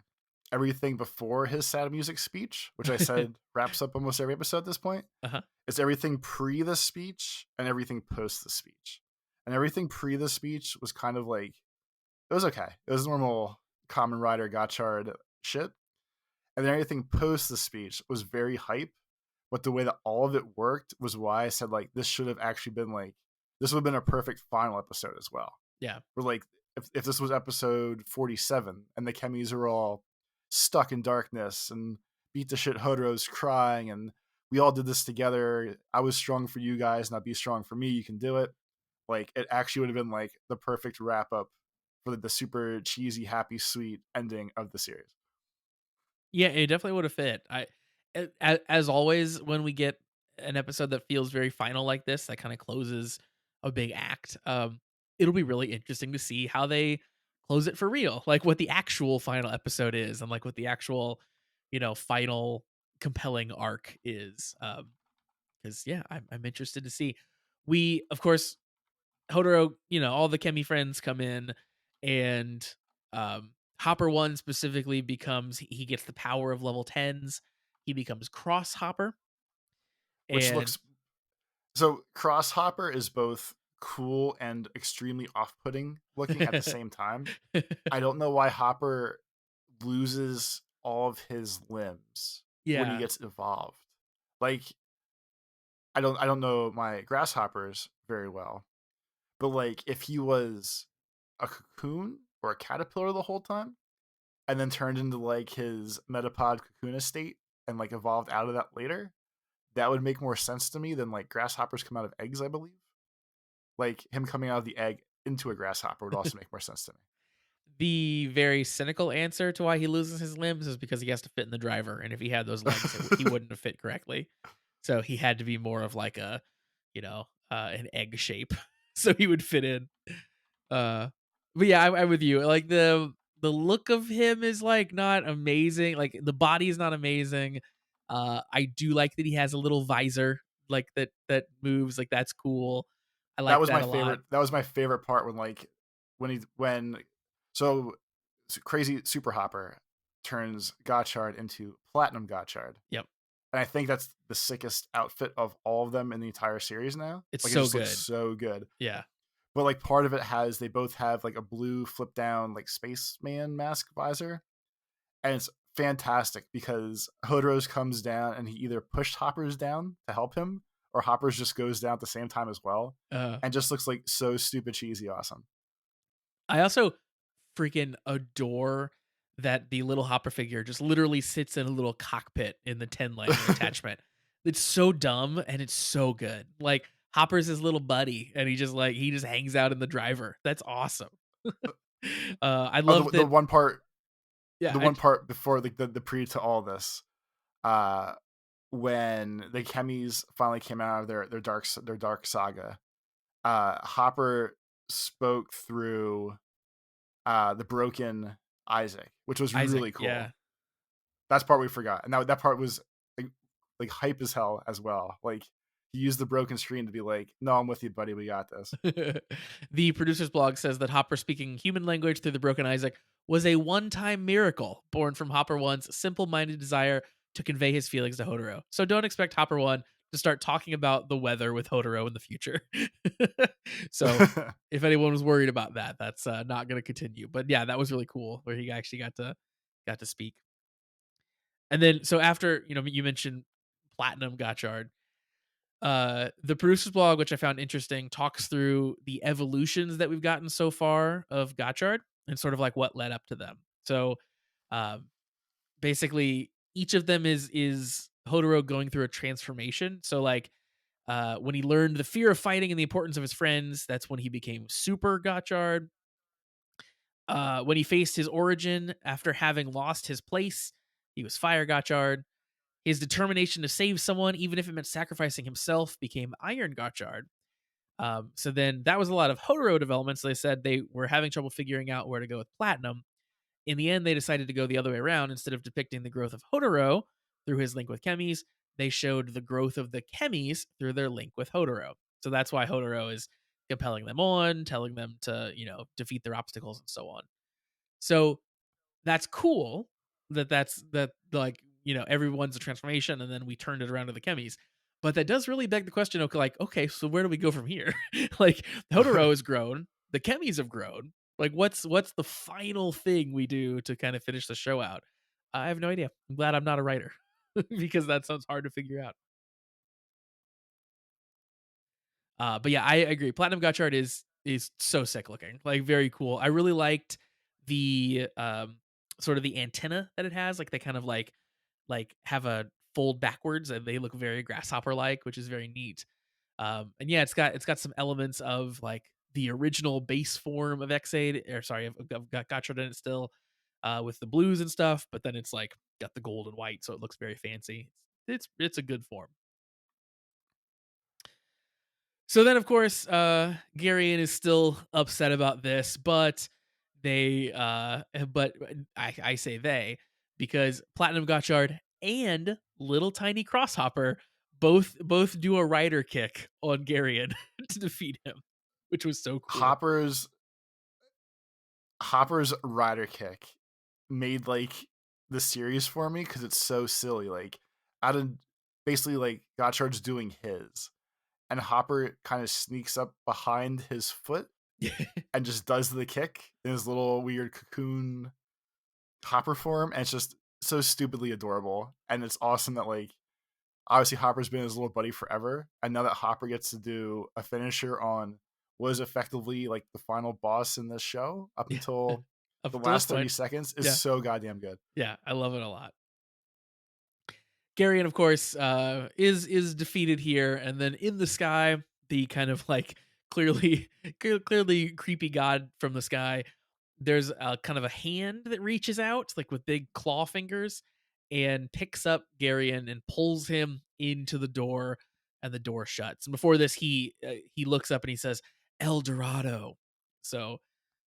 Everything before his sad music speech, which I said wraps up almost every episode at this point. Uh-huh. It's everything pre the speech and everything post the speech. And everything pre the speech was kind of like it was okay. It was normal Kamen Rider Gotchard shit. And then everything post the speech was very hype. But the way that all of it worked was why I said like this should have actually been like this would have been a perfect final episode as well. Yeah. Where like if this was episode 47 and the Chemis are all stuck in darkness and beat the shit Hodoro's crying and we all did this together. I was strong for you guys, not be strong for me. You can do it. Like it actually would have been like the perfect wrap up for the super cheesy, happy, sweet ending of the series. Yeah, it definitely would have fit. As always, when we get an episode that feels very final like this, that kind of closes a big act. It'll be really interesting to see how they close it for real, like what the actual final episode is, and like what the actual, final compelling arc is. Because yeah, I'm interested to see. We, of course, Hodoro, all the Kemi friends come in and Hopper 1 specifically becomes he gets the power of level 10s he becomes Crosshopper, which and looks so Crosshopper is both cool and extremely off-putting looking at the same time. I don't know why Hopper loses all of his limbs when he yeah, gets evolved. Like I don't know my grasshoppers very well, but like if he was a cocoon or a caterpillar the whole time and then turned into like his metapod cocoon state and like evolved out of that later, that would make more sense to me than like grasshoppers come out of eggs, I believe. Like him coming out of the egg into a grasshopper would also make more sense to me. the very cynical answer to why he loses his limbs is because he has to fit in the driver, and if he had those legs, he wouldn't have fit correctly. So he had to be more of like a, an egg shape, so he would fit in. Uh, but yeah, I'm with you. Like the look of him is like not amazing. Like the body is not amazing. I do like that he has a little visor like that moves. Like that's cool. I That like was that my a lot. favorite. That was my favorite part when like when so crazy super hopper turns Gotchard into platinum Gotchard. Yep, And I think that's the sickest outfit of all of them in the entire series now. it's Like it so just looks good. so good. Yeah. But like part of it has they both have like a blue flip down like spaceman mask visor. And it's fantastic because Hodorous comes down and he either pushed Hoppers down to help him or Hoppers just goes down at the same time as well. Uh, And just looks like so stupid cheesy awesome. I also freaking adore that the little Hopper figure just literally sits in a little cockpit in the 10 lanyard attachment. It's so dumb and it's so good. Like Hopper's his little buddy and he just hangs out in the driver. That's awesome. I Oh, love the that. one part Yeah, the one part before the pre to all this, uh, when the chemis finally came out of their dark saga, Hopper spoke through the broken Isaac, which was Isaac. really Yeah. cool. That's part we forgot, and that part was like, hype as hell as well. Like he used the broken screen to be like, "No, I'm with you, buddy. We got this." The producer's blog says that Hopper speaking human language through the broken Isaac was a one-time miracle born from Hopper 1's simple-minded desire to convey his feelings to Hodoro. So don't expect Hopper 1 to start talking about the weather with Hodoro in the future. So if anyone was worried about that, that's not going to continue. But yeah, that was really cool where he actually got to speak. And then so after, you mentioned Platinum Gotchard, the producer's blog, which I found interesting, talks through the evolutions that we've gotten so far of Gotchard and sort of like what led up to them. So, um, basically, each of them is Hodoro going through a transformation. So, like, when he learned the fear of fighting and the importance of his friends, that's when he became Super Gotchard. When he faced his origin after having lost his place, he was Fire Gotchard. His determination to save someone, even if it meant sacrificing himself, became Iron Gotchard. So then that was a lot of Hodoro development. So they said they were having trouble figuring out where to go with Platinum. In the end, they decided to go the other way around. Instead of depicting the growth of Hodoro through his link with Chemis, they showed the growth of the Chemis through their link with Hodoro. So that's why Hodoro is compelling them on, telling them to, defeat their obstacles and so on. So that's cool that like everyone's a transformation and then we turned it around to the chemis, but that does really beg the question of like, okay, so where do we go from here? Like Hodoro has grown, the chemis have grown, like what's the final thing we do to kind of finish the show out? I have no idea. I'm glad I'm not a writer because that sounds hard to figure out. But yeah, I agree. Platinum Gotchard is so sick looking, like very cool. I really liked the sort of the antenna that it has. Like they kind of like have a fold backwards and they look very grasshopper like, which is very neat. And yeah, it's got some elements of like the original base form of Xaid, or sorry, I've got Gotchard in it still, with the blues and stuff. But then it's like got the gold and white, so it looks very fancy. It's a good form. So then, of course, Garion is still upset about this, but I say they because Platinum Gotchard and Little Tiny Crosshopper both do a rider kick on Garion to defeat him, which was so cool. Hopper's rider kick made like the series for me because it's so silly. Like out of basically like Gotchard's doing his, and Hopper kind of sneaks up behind his foot and just does the kick in his little weird cocoon Hopper form, and it's just so stupidly adorable. And it's awesome that like obviously Hopper's been his little buddy forever, and now that Hopper gets to do a finisher on what is effectively like the final boss in this show up Yeah. until Up the until this last 30 point. seconds is Yeah. so goddamn good. Yeah. I love it a lot. Garion, of course, is defeated here, and then in the sky, the kind of like clearly clearly creepy god from the sky. There's a kind of a hand that reaches out, like with big claw fingers, and picks up Garion and pulls him into the door, and the door shuts. And before this, he looks up and he says, "El Dorado." So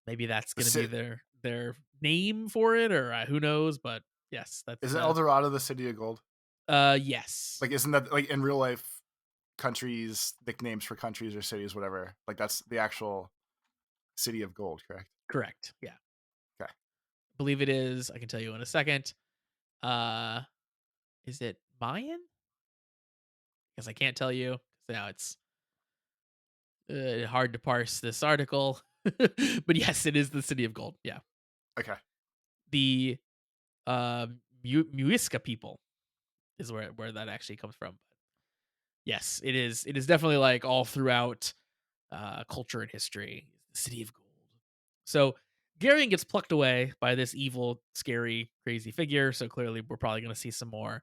maybe that's going to be Si- their name for it, or who knows? But yes, that's Isn't El Dorado the city of gold? yes. Like, isn't that like in real life countries, nicknames for countries or cities, whatever? Like, that's the actual city of gold, correct? Correct. Yeah. Okay. Believe it is. I can tell you in a second. Uh is it Mayan? Because I can't tell you. So now it's hard to parse this article. But yes, it is the city of gold. Yeah. Okay. The Muisca people is where that actually comes from. Yes, it is definitely like all throughout culture and history. The city of gold. So Garion gets plucked away by this evil, scary, crazy figure. So clearly we're probably gonna see some more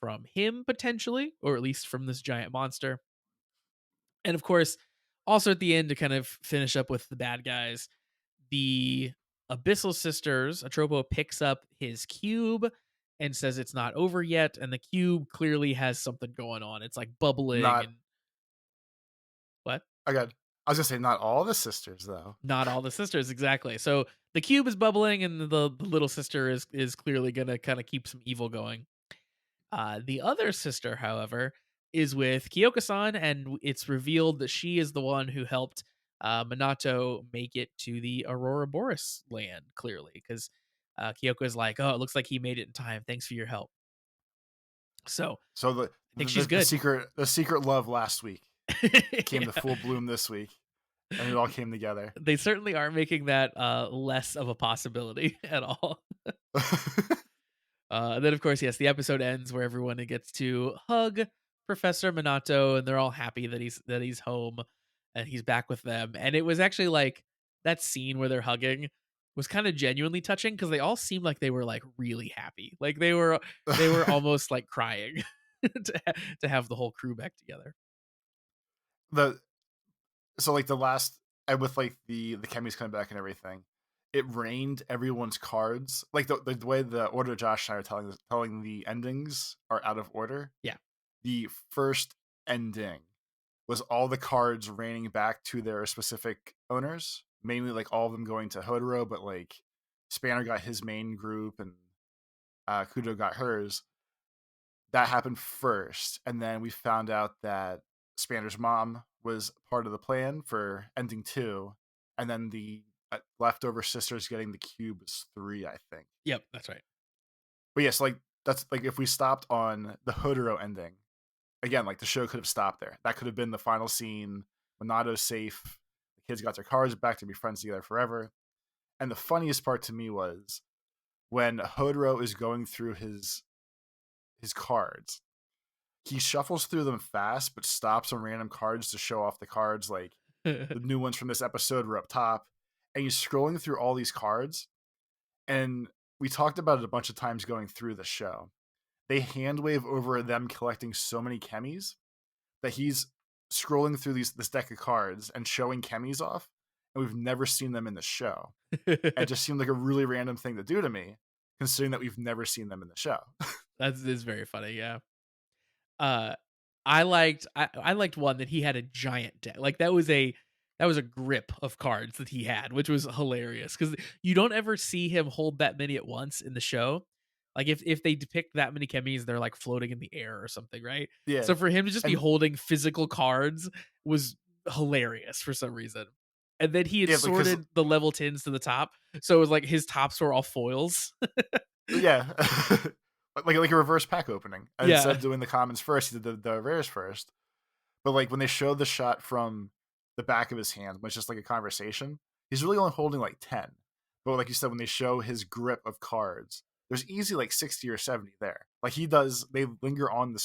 from him potentially, or at least from this giant monster. And of course, also at the end to kind of finish up with the bad guys, the Abyssal Sisters, Atropo picks up his cube and says it's not over yet, and the cube clearly has something going on. It's like bubbling Not and what? again. I was gonna say not all the sisters though. Not all the sisters, exactly. So the cube is bubbling, and the little sister is clearly gonna kind of keep some evil going. The other sister, however, is with Kyoko-san, and it's revealed that she is the one who helped Minato make it to the Aurora Boreas land, clearly, because Kyoko is like, "Oh, it looks like he made it in time. Thanks for your help." So So I think she's good. the secret love last week came to Yeah. full bloom this week, and it all came together. They certainly are making that less of a possibility at all. And then, of course, yes, the episode ends where everyone gets to hug Professor Minato, and they're all happy that he's home and he's back with them. And it was actually like that scene where they're hugging was kind of genuinely touching because they all seemed like they were like really happy, like they were almost like crying to have the whole crew back together. the so like the last and with like the chemis coming back and everything, it rained everyone's cards. Like the way the order Josh and I are telling the endings are out of order. Yeah. The first ending was all the cards raining back to their specific owners, mainly like all of them going to Hodoro, but like Spanner got his main group and Kudo got hers. That happened first, and then we found out that Spanner's mom was part of the plan for ending two, and then the leftover sisters getting the cube is three, I think. Yep, that's right. But yes, like that's like if we stopped on the Hodoro ending, again, like the show could have stopped there. That could have been the final scene. Monato's safe. The kids got their cards back to be friends together forever. And the funniest part to me was when Hodoro is going through his cards. He shuffles through them fast, but stops on random cards to show off the cards. Like the new ones from this episode were up top, and he's scrolling through all these cards. And we talked about it a bunch of times going through the show. They hand wave over them collecting so many chemis that he's scrolling through this deck of cards and showing chemis off, and we've never seen them in the show. And it just seemed like a really random thing to do to me, considering that we've never seen them in the show. That is very funny. Yeah. Uh, I liked one that he had a giant deck. Like that was a grip of cards that he had, which was hilarious because you don't ever see him hold that many at once in the show. Like if they depict that many chemis, they're like floating in the air or something, right? Yeah. So for him to just be And holding physical cards was hilarious for some reason. And then he had yeah, because sorted the level 10s to the top. So it was like his tops were all foils. yeah. like a reverse pack opening. And instead Yeah. of doing the commons first, he did the rares first. But like when they show the shot from the back of his hand, which is just like a conversation, he's really only holding like 10. But like you said, when they show his grip of cards, there's easy like 60 or 70 there. Like he does, they linger on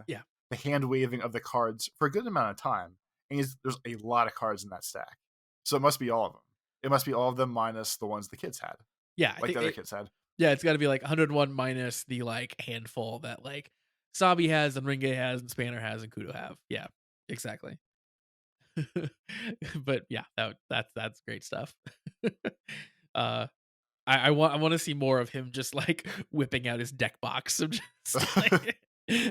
Yeah. the hand waving of the cards for a good amount of time. And there's a lot of cards in that stack. So it must be all of them. It must be all of them minus the ones the kids had, Yeah, I like the think other it kids had. yeah, it's gotta be, like, 101 minus the, like, handful that, like, Sabi has and Ringe has and Spanner has and Kudo have. Yeah, exactly. But, yeah, that's great stuff. Uh, I wanna see more of him just, like, whipping out his deck box of just, like,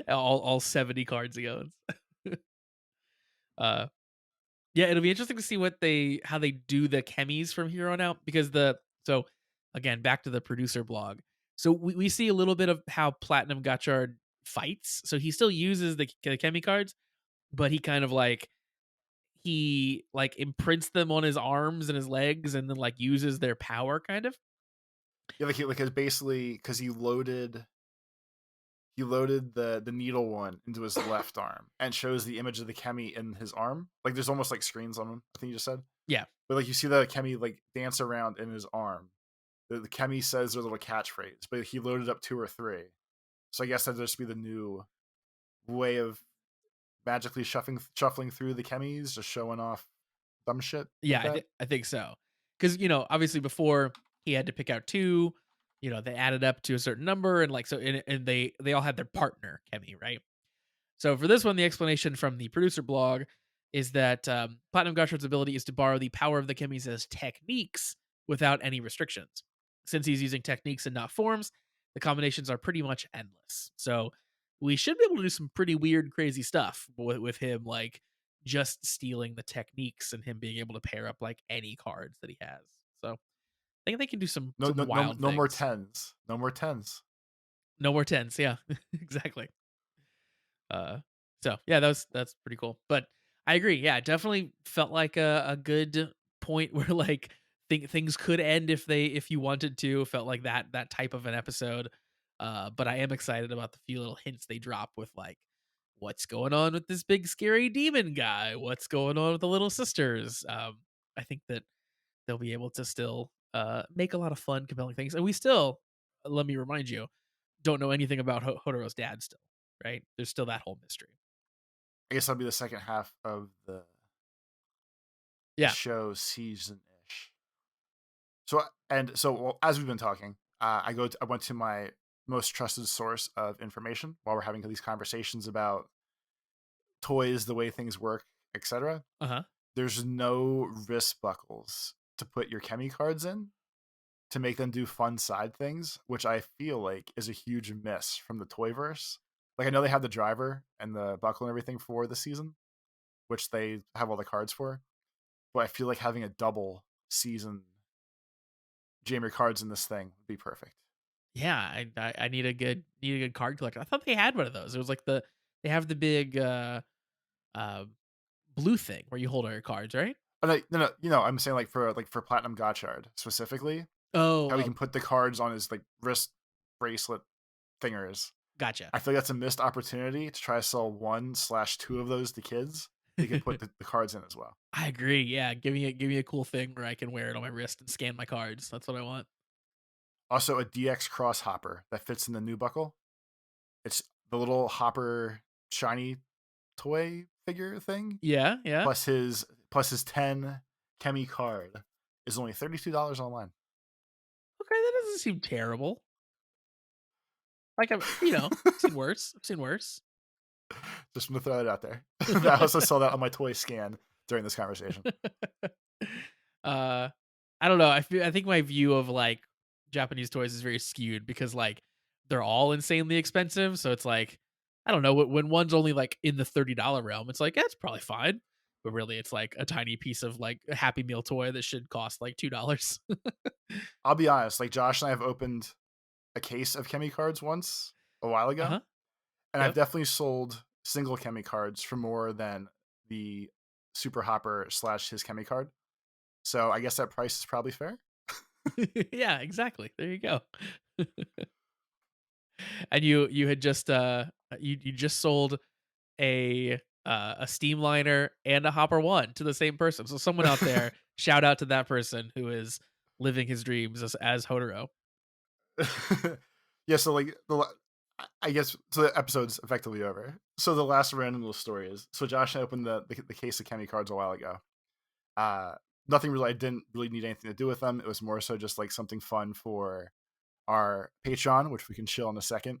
all 70 cards he owns. Uh Yeah, it'll be interesting to see how they do the chemis from here on out because so again, back to the producer blog. So we see a little bit of how Platinum Gotchard fights. So he still uses the chemi cards, but he like imprints them on his arms and his legs and then like uses their power kind of. Yeah, like basically because he loaded the needle one into his left arm and shows the image of the Kemi in his arm. Like there's almost like screens on him. I think you just said, Yeah. but like you see the Kemi like dance around in his arm. The Kemi says their little catchphrase, but he loaded up 2 or 3. So I guess that'd just be the new way of magically shuffling through the Kemis, just showing off dumb shit like Yeah, that. I think so. Cuz obviously before he had to pick out two, they added up to a certain number and like so and they all had their partner chemi, right? So for this one, the explanation from the producer blog is that Platinum Goshard's ability is to borrow the power of the chemis as techniques without any restrictions. Since he's using techniques and not forms, the combinations are pretty much endless. So we should be able to do some pretty weird, crazy stuff with him, like just stealing the techniques and him being able to pair up like any cards that he has. So I think they can do No, some no, no, wild no more things. tens. No more tens. No more tens, yeah, exactly. Uh, so yeah, that's pretty cool. But I agree. Yeah, it definitely felt like a good point where like things could end if you wanted to. It felt like that type of an episode. But I am excited about the few little hints they drop with like what's going on with this big scary demon guy. What's going on with the little sisters? I think that they'll be able to still make a lot of fun, compelling things. And we still, let me remind you, don't know anything about Hodoro's dad still, right? There's still that whole mystery. I guess that'll be the second half of the Yeah. show season ish. So well, as we've been talking, I went to my most trusted source of information while we're having these conversations about toys, the way things work, etc. Uh-huh. There's no wrist buckles to put your Chemi cards in to make them do fun side things, which I feel like is a huge miss from the Toyverse. Like I know they have the driver and the buckle and everything for the season, which they have all the cards for, but I feel like having a double season jam your cards in this thing would be perfect. Yeah, I need a good card collector. I thought they had one of those. It was like they have the big uh blue thing where you hold all your cards, right? Oh, no, I'm saying like for Platinum Gotchard specifically, Oh, how he oh, can put the cards on his like wrist bracelet thingers. gotcha. I feel like that's a missed opportunity to try to sell 1/2 of those to kids. They could put the cards in as well. I agree. Yeah, give me a cool thing where I can wear it on my wrist and scan my cards. That's what I want. Also, a DX cross hopper that fits in the new buckle. It's the little hopper shiny toy figure thing Yeah, yeah. plus his 10 Chemi card is only $32 online. Okay, that doesn't seem terrible. Like I've seen worse. I've seen worse. Just want to throw that out there. I also saw that on my toy scan during this conversation. uh I don't know. I think my view of like Japanese toys is very skewed because like they're all insanely expensive. So it's like I don't know when one's only like in the $30 realm. It's like it's probably fine, but really it's like a tiny piece of like a Happy Meal toy that should cost like $2. I'll be honest, like Josh and I have opened a case of Chemi cards once a while Uh ago, huh. and I've Yep. definitely sold single Chemi cards for more than the Super Hopper / his Chemi card. So I guess that price is probably fair. Yeah. Exactly. There you go. And you had just you just sold a Steamliner and a Hopper One to the same person. So someone out there, shout out to that person who is living his dreams as Hodoro. Yeah, so like I guess so the episode's effectively over. So the last random little story is so Josh and I opened the case of Kenny cards a while ago. Uh Nothing really, I didn't really need anything to do with them. It was more so just like something fun for our Patreon, which we can chill in a second.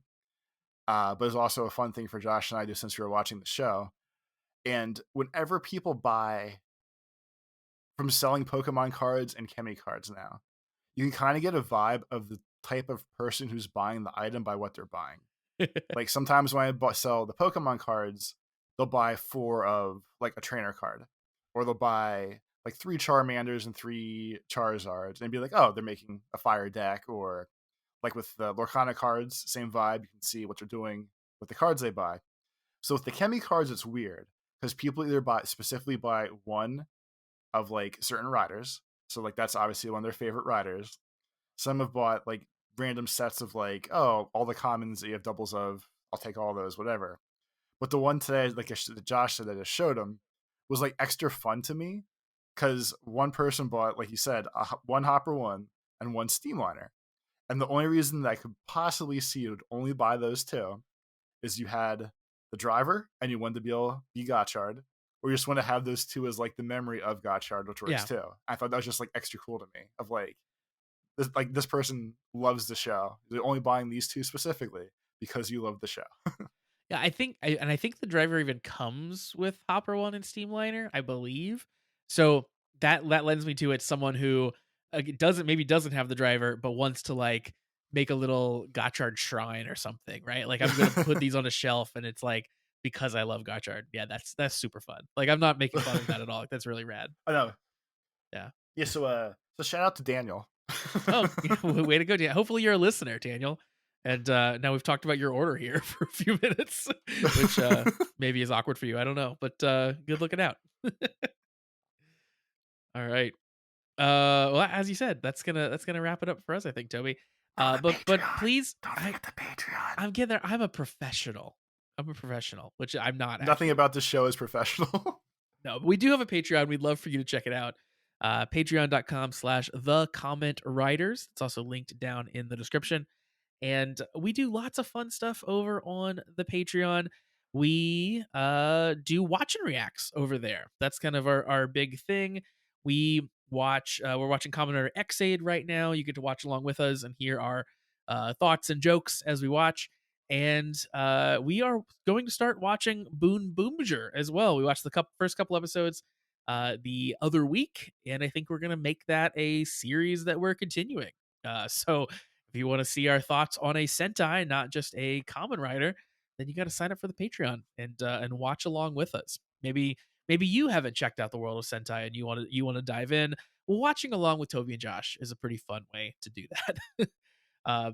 But it's also a fun thing for Josh and I do since we were watching the show. And whenever people buy from selling Pokemon cards and Kemi cards now, you can kind of get a vibe of the type of person who's buying the item by what they're buying. Like sometimes when I sell the Pokemon cards, they'll buy four of like a trainer card, or they'll buy like three Charmanders and three Charizards, and be like, oh, they're making a fire deck. Or like with the Lorcana cards, same vibe. You can see what they're doing with the cards they buy. So with the Kemi cards, it's weird because people either specifically buy one of like certain riders. So like that's obviously one of their favorite riders. Some have bought like random sets of like, oh, all the commons that you have doubles of. I'll take all those, whatever. But the one today, like Josh said, that I showed him, was like extra fun to me because one person bought, like you said, one Hopper One and one Steamliner. And the only reason that I could possibly see you would only buy those two is you had the driver and you wanted to be able to be Gotchard, or you just want to have those two as like the memory of Gotchard, which works Yeah. too. I thought that was just like extra cool to me. Of this person loves the show. They're only buying these two specifically because you love the show. Yeah, I think the driver even comes with Hopper One and Steamliner, I believe. So that lends me to it's someone who doesn't have the driver, but wants to like make a little Gotchard shrine or something, right? Like I'm gonna put these on a shelf, and it's like because I love Gotchard. Yeah, that's super fun. Like I'm not making fun of that at all. Like, that's really rad. I know. Yeah. Yeah. So shout out to Daniel. Oh, way to go, Dan. Hopefully you're a listener, Daniel. And now we've talked about your order here for a few minutes, which maybe is awkward for you. I don't know, but good looking out. All right. Well, as you said, that's gonna wrap it up for us, I think, Toby. Oh, the But Patreon. please, Don't forget the Patreon. I'm getting there. I'm a professional. I'm a professional, which I'm not Nothing actually. about this show is professional. No, but we do have a Patreon. We'd love for you to check it out. Patreon.com/the comment writers. It's also linked down in the description. And we do lots of fun stuff over on the Patreon. We do watch and reacts over there. That's kind of our big thing. We're watching Kamen Rider Xaid right now. You get to watch along with us and hear our thoughts and jokes as we watch. And we are going to start watching Boon Boomager as well. We watched the first couple episodes the other week, and I think we're going to make that a series that we're continuing. So if you want to see our thoughts on a Sentai, not just a Kamen Rider, then you got to sign up for the Patreon and watch along with us. Maybe you haven't checked out the world of Sentai and you want to dive in. Well, watching along with Toby and Josh is a pretty fun way to do that.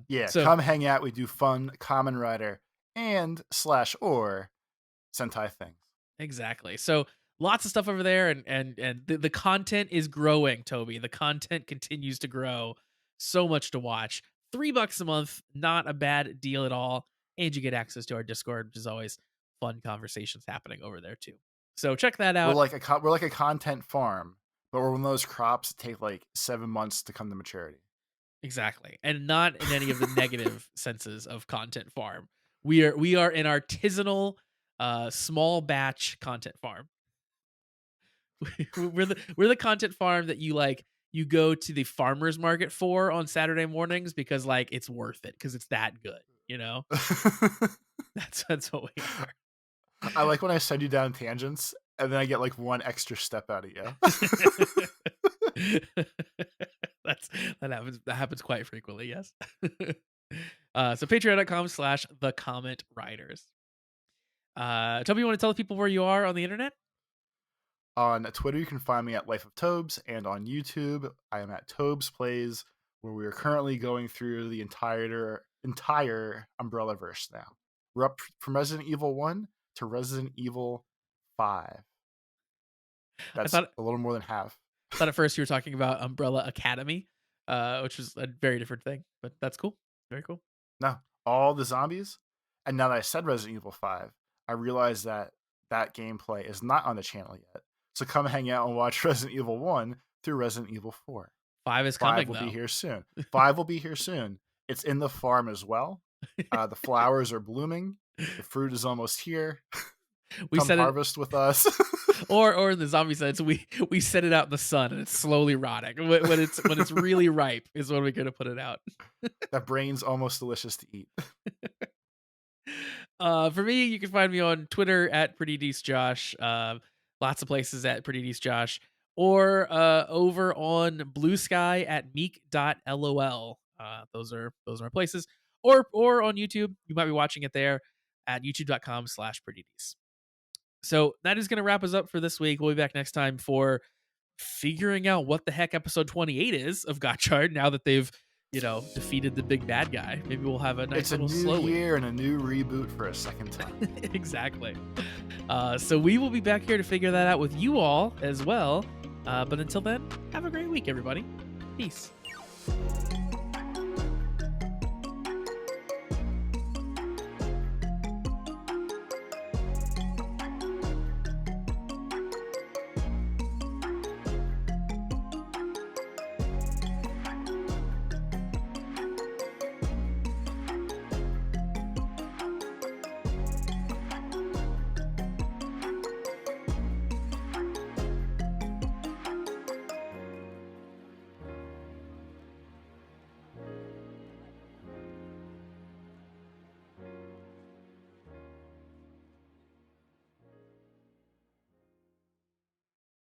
Yeah, So come hang out. We do fun Common Rider and slash or Sentai things. exactly. So lots of stuff over there, and the content is growing, Toby. The content continues to grow. So much to watch. $3 a month, not a bad deal at all. And you get access to our Discord, which is always fun conversations happening over there too. So check that We're out. like we're like a content farm, but we're one of those crops that take like 7 months to come to maturity. Exactly. And not in any of the negative senses of content farm. We are an artisanal small batch content farm. We're the content farm that you go to the farmers market for on Saturday mornings because like it's worth it because it's that good, you know? That's what we are. I like when I send you down tangents and then I get like one extra step out of you. That's that happens quite frequently, yes. So patreon.com/the comment writers. Toby, you want to tell the people where you are on the internet? On Twitter, you can find me at Life of Tobes, and on YouTube, I am at Tobes Plays, where we are currently going through the entire Umbrella verse now. We're up from Resident Evil 1 to Resident Evil 5. I That's thought a little more than half. thought at first you were talking about Umbrella Academy, which is a very different thing, but that's cool. Very cool. No, all the zombies. And now that I said Resident Evil 5, I realized that that gameplay is not on the channel yet. So come hang out and watch Resident Evil 1 through Resident Evil 4. 5 is 5 coming will be though. here soon. 5 will be here soon. It's in the farm as well. The flowers are blooming. The fruit is almost here. We Come set it, harvest with us. or in the zombie sense, we set it out in the sun and it's slowly rotting. When it's really ripe is when we're gonna put it out. That brain's almost delicious to eat. For me, you can find me on Twitter at PrettyDeeceJosh. Lots of places at PrettyDeeceJosh, or over on Blue Sky at Meek.lol. Those are my places. Or on YouTube, you might be watching it there at youtube.com/PrettyDeece. So that is going to wrap us up for this week. We'll be back next time for figuring out what the heck episode 28 is of Gotchard now that they've, defeated the big bad guy. Maybe we'll have a nice It's a little new slow year and a new reboot for a second time. Exactly. So we will be back here to figure that out with you all as well. But until then, have a great week, everybody. Peace.